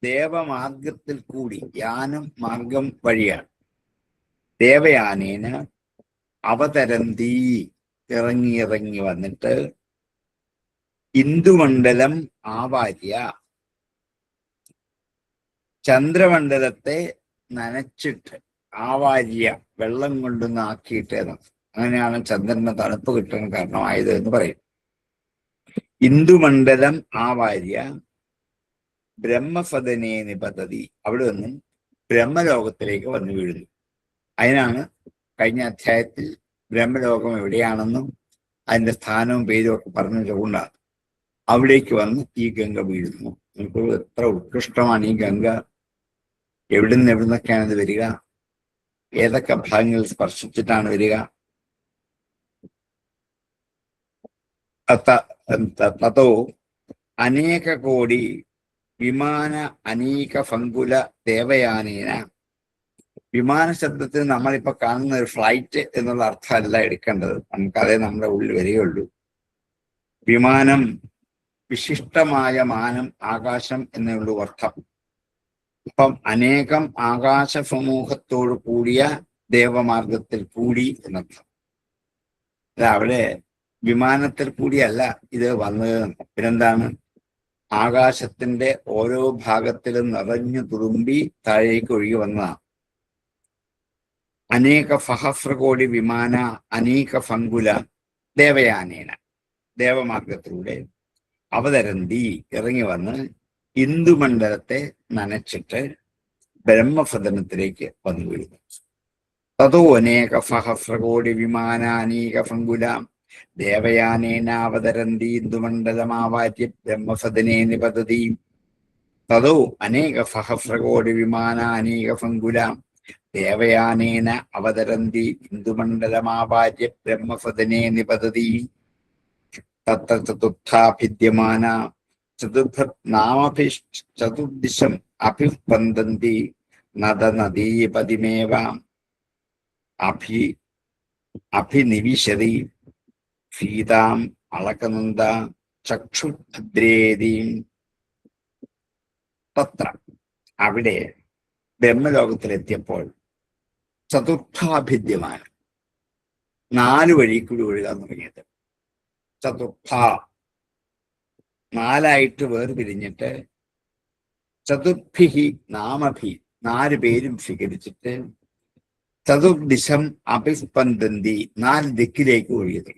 A: ദേവമാർഗത്തിൽ കൂടി, യാനം മാർഗം വഴിയാണ്, ദേവയാനേന അവതരന്തി ഇറങ്ങി വന്നിട്ട് ഇന്ദുമണ്ഡലം ആവാര്യ, ചന്ദ്രമണ്ഡലത്തെ നനച്ചിട്ട്, ആവാര്യ വെള്ളം കൊണ്ടൊന്ന് ആക്കിയിട്ട്, അങ്ങനെയാണ് ചന്ദ്രന് തണുപ്പ് കിട്ടാൻ കാരണമായത് എന്ന് പറയും. ഇന്ദുമണ്ഡലം ആവാര്യ ബ്രഹ്മസദനേ നിപതതി, അവിടെ നിന്നും ബ്രഹ്മലോകത്തിലേക്ക് വന്നു വീഴുന്നു. അതിനാണ് കഴിഞ്ഞ അധ്യായത്തിൽ ബ്രഹ്മലോകം എവിടെയാണെന്നും അതിന്റെ സ്ഥാനവും പേരും ഒക്കെ പറഞ്ഞതുകൊണ്ടാണ് അവിടേക്ക് വന്ന് ഈ ഗംഗ വീഴുന്നു. നമുക്ക് എത്ര ഉത്കൃഷ്ടമാണ് ഈ ഗംഗ! എവിടുന്നൊക്കെയാണ് ഇത് വരിക? ഏതൊക്കെ ഭാഗങ്ങൾ സ്പർശിച്ചിട്ടാണ് വരിക? തതോ അനേക കോടി വിമാന അനീക ഫങ്കുല ദേവയാനേന, വിമാന ശബ്ദത്തിന് നമ്മളിപ്പോ കാണുന്ന ഒരു ഫ്ലൈറ്റ് എന്നുള്ള അർത്ഥമല്ല എടുക്കേണ്ടത്, നമുക്കതേ നമ്മുടെ ഉള്ളിൽ വരികയുള്ളൂ. വിമാനം വിശിഷ്ടമായ മാനം, ആകാശം എന്നുള്ള അർത്ഥം. അപ്പം അനേകം ആകാശ സമൂഹത്തോടു കൂടിയ ദേവമാർഗത്തിൽ കൂടി എന്നർത്ഥം. അവിടെ വിമാനത്തിൽ കൂടിയല്ല ഇത് വന്നത്. പിന്നെന്താണ്? ആകാശത്തിന്റെ ഓരോ ഭാഗത്തിലും നിറഞ്ഞു തുളുമ്പി താഴേക്ക് ഒഴുകി വന്നതാണ്. അനേക സഹസ്രകോടി വിമാന അനേക ഫങ്കുല ദേവയാനേന, ദേവമാർഗത്തിലൂടെ അവതരന്തി ഇറങ്ങി വന്ന് ഇന്ദുമണ്ഡലത്തെ നനച്ചിട്ട് ബ്രഹ്മസദനത്തിലേക്ക് വന്നു വീഴുന്നു. തതോ അനേക സഹസ്രകോടി വിമാന അനേക ഫങ്കുല ദേവയാനേന അവതരന്തി ഇന്ദുമണ്ഡലമാവാര്യ ബ്രഹ്മസദനേ നിപതതി. തതോ അനേക സഹസ്രകോടി വിമാന അനേക ഫങ്കുല ദേവയാനേന അവതരന്തി ഇന്ദുമണ്ഡലമാവാര്യ ബ്രഹ്മസദനേ നിപതതി. തത്ര ചതുർത്ഥാഭിദ്യമാന ചതുർദിശം അഭിസ്പന്ദന്തി നദനദീപതിമേവ അഭിനിവിശതി സീതാം അളകനന്ദ ചക്ഷുഭദ്രേദീം. തത്ര അവിടെ ബ്രഹ്മലോകത്തിലെത്തിയപ്പോൾ ചതുർത്ഥാഭിദ്യമാനം, 4 വഴി കൂടി ഒഴുകാൻ തുടങ്ങിയത്. ചതുർത്ഥ 4ആയിട്ട് വേർപിരിഞ്ഞിട്ട്, ചതുർഭിഹി നാമഭി 4 പേരും സ്വീകരിച്ചിട്ട്, ചതുർദിശം അഭിസ്പന്ദന്തി 4 ദിക്കിലേക്ക് ഒഴുകിയത്.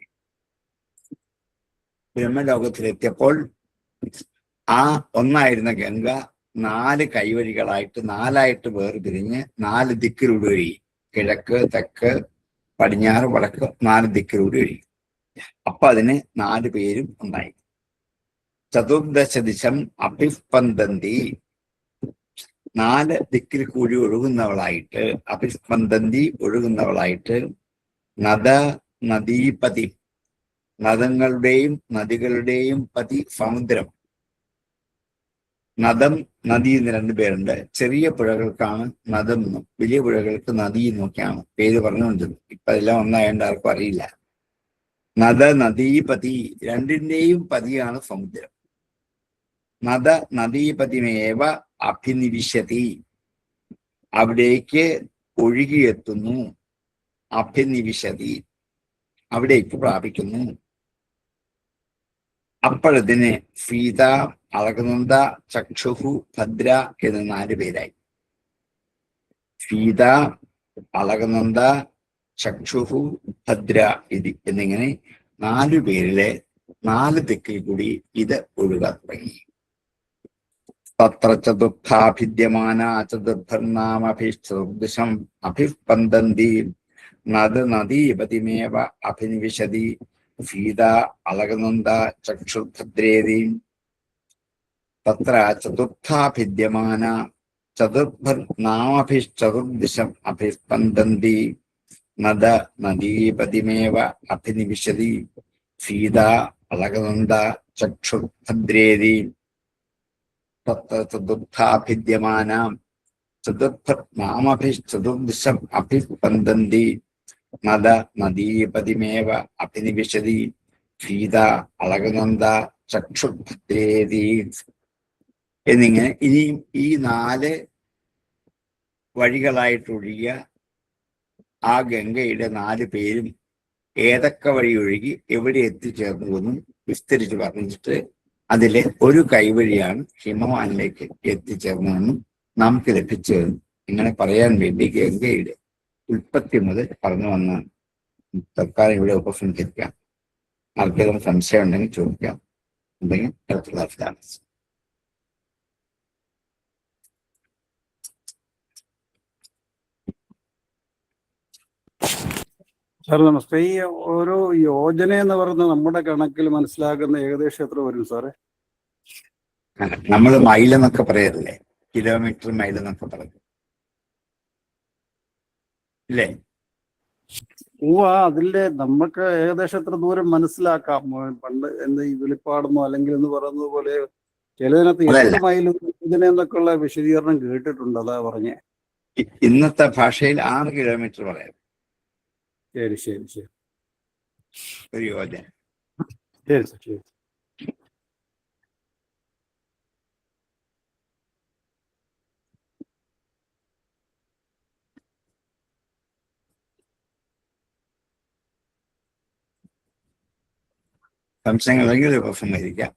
A: ബ്രഹ്മലോകത്തിലെത്തിയപ്പോൾ ആ ഒന്നായിരുന്ന ഗംഗ 4 കൈവഴികളായിട്ട് 4ആയിട്ട് വേർപിരിഞ്ഞ് 4 ദിക്കിലൂടെ ഒഴുകി. കിഴക്ക്, തെക്ക്, പടിഞ്ഞാറ്, വടക്ക് 4 ദിക്കിലൂടെ ഒഴുകി. അപ്പൊ അതിന് 4 പേരും ഉണ്ടായി. ചതുർദശ ദിശം അഭിസ്പന്ദന്തി, 4 ദിക്കിൽ കൂടി ഒഴുകുന്നവളായിട്ട്, അഭിസ്പന്ദന്തി ഒഴുകുന്നവളായിട്ട്, നദ നദീപതി, നദങ്ങളുടെയും നദികളുടെയും പതി സമുദ്രം. നദം നദി എന്ന് 2 പേരുണ്ട്. ചെറിയ പുഴകൾക്കാണ് നദം എന്നും വലിയ പുഴകൾക്ക് നദി എന്നൊക്കെയാണ് പേര് പറഞ്ഞുകൊണ്ടിരുന്നത്. ഇപ്പൊ എല്ലാം ഒന്നായതുകൊണ്ട് ആർക്കും അറിയില്ല. നദ നദീപതി, 2ന്റെയും പതിയാണ് സമുദ്രം. നദ നദീപതിമേവ അഭിനിവിശതി, അവിടേക്ക് ഒഴുകിയെത്തുന്നു. അഭിനിവിശതി, അവിടേക്ക് പ്രാപിക്കുന്നു. അപ്പോഴതിന് സീത, അളകനന്ദ, ചക്ഷുഹു, ഭദ്ര എന്ന് 4 പേരായി. സീത, അളകനന്ദ, ചക്ഷുഹു, ഭദ്ര എന്നിങ്ങനെ 4 പേരിലെ 4 ദിക്കിൽ കൂടി ഇത് ഒഴുകാൻ തുടങ്ങി. തത്ര ചതുർത്ഥാഭിദ്യമാന ചതുർഭർനാമഭിശ്ചതുർദിശം അഭിസ്പന്ദന്തി നദ നദീപതിമേവ അഭിനിവിശതി സീത അളകനന്ദ ചക്ഷുർഭദ്രേതി. തത്ര ചതുർത്ഥാഭിദ്യമാന ചതുർഭർനാമഭിശ്ചതുർദിശം അഭിസ്പന്ദന്തി നദ നദീപതിമേവ അഭിനിവിശതി സീത അളകനന്ദ ചക്ഷുർഭദ്രേതി. തത്ര ചതുർത്ഥാഭിദ്യമാന ചതുർഭർനാമഭിശ്ചതുർദിശം അഭിസ്പന്ദന്തി നദ നദീപതിമേവ അഭിനിവിശതി സീത അളകനന്ദ ചക്ഷുർഭദ്രേതി എന്നിങ്ങനെ ഇനിയും ഈ 4 വഴികളായിട്ടൊഴുകിയ ആ ഗംഗയുടെ 4 പേരും ഏതൊക്കെ വഴി ഒഴുകി എവിടെ എത്തിച്ചേർന്നുവെന്നും വിസ്തരിച്ച് പറഞ്ഞിട്ട് അതിലെ ഒരു കൈവഴിയാണ് ഹിമവാനിലേക്ക് എത്തിച്ചേർന്നതെന്നും നമുക്ക് ലഭിച്ചതെന്നും ഇങ്ങനെ പറയാൻ വേണ്ടി ഗംഗയുടെ ഉൽപ്പത്തി മുതൽ പറഞ്ഞു വന്നാണ്. തൽക്കാലം ഇവിടെ ഉപസംഹരിക്കാം. ആർക്കെങ്കിലും സംശയം ഉണ്ടെങ്കിൽ ചോദിക്കാം. ഉണ്ടെങ്കിൽ അടുത്ത ക്ലാസ്സിലാണ്.
G: സാർ നമസ്തേ. ഈ ഓരോ യോജന എന്ന് പറയുന്ന നമ്മുടെ കണക്കിൽ മനസ്സിലാക്കുന്ന ഏകദേശം എത്ര വരും സാറേ?
A: നമ്മൾ മൈൽ എന്നൊക്കെ പറയല്ലേ, കിലോമീറ്റർ മൈൽ എന്നൊക്കെ പറയും ഇല്ലേ?
G: അതിലെ നമുക്ക് ഏകദേശം എത്ര ദൂരം മനസ്സിലാക്കാം. പണ്ട് എന്താ ഈ വെളിപ്പാടുന്നോ അല്ലെങ്കിൽ എന്ന് പറയുന്നത് പോലെ ചിലതിനകത്ത് 8 മൈൽ യോജന എന്നൊക്കെയുള്ള വിശദീകരണം കേട്ടിട്ടുണ്ട്. അതാ പറഞ്ഞേ.
A: ഇന്നത്തെ ഭാഷയിൽ 6 കിലോമീറ്റർ പറയാം.
G: ശരി ശരി ശരി
A: ഒരു യോജന.
G: ശരി ശരി.
A: സംശയങ്ങളെങ്കിൽ ഉപസംഹരിക്കാം.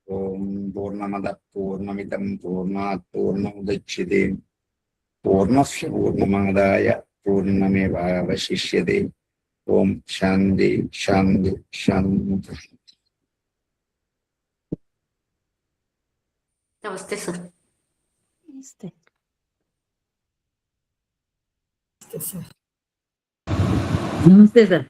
A: ഓം പൂർണ്ണമദ പൂർണ്ണമിദം പൂർണ്ണാത് പൂർണ്ണമുദച്യതേ പൂർണ്ണസ്യ പൂർണ്ണമാദായ പൂർണ്ണമേവാവശിഷ്യതേ. ഓം ശാന്തി ശാന്തി ശാന്തി.
E: നമസ്തേ സർ.
C: നമസ്തേ സർ.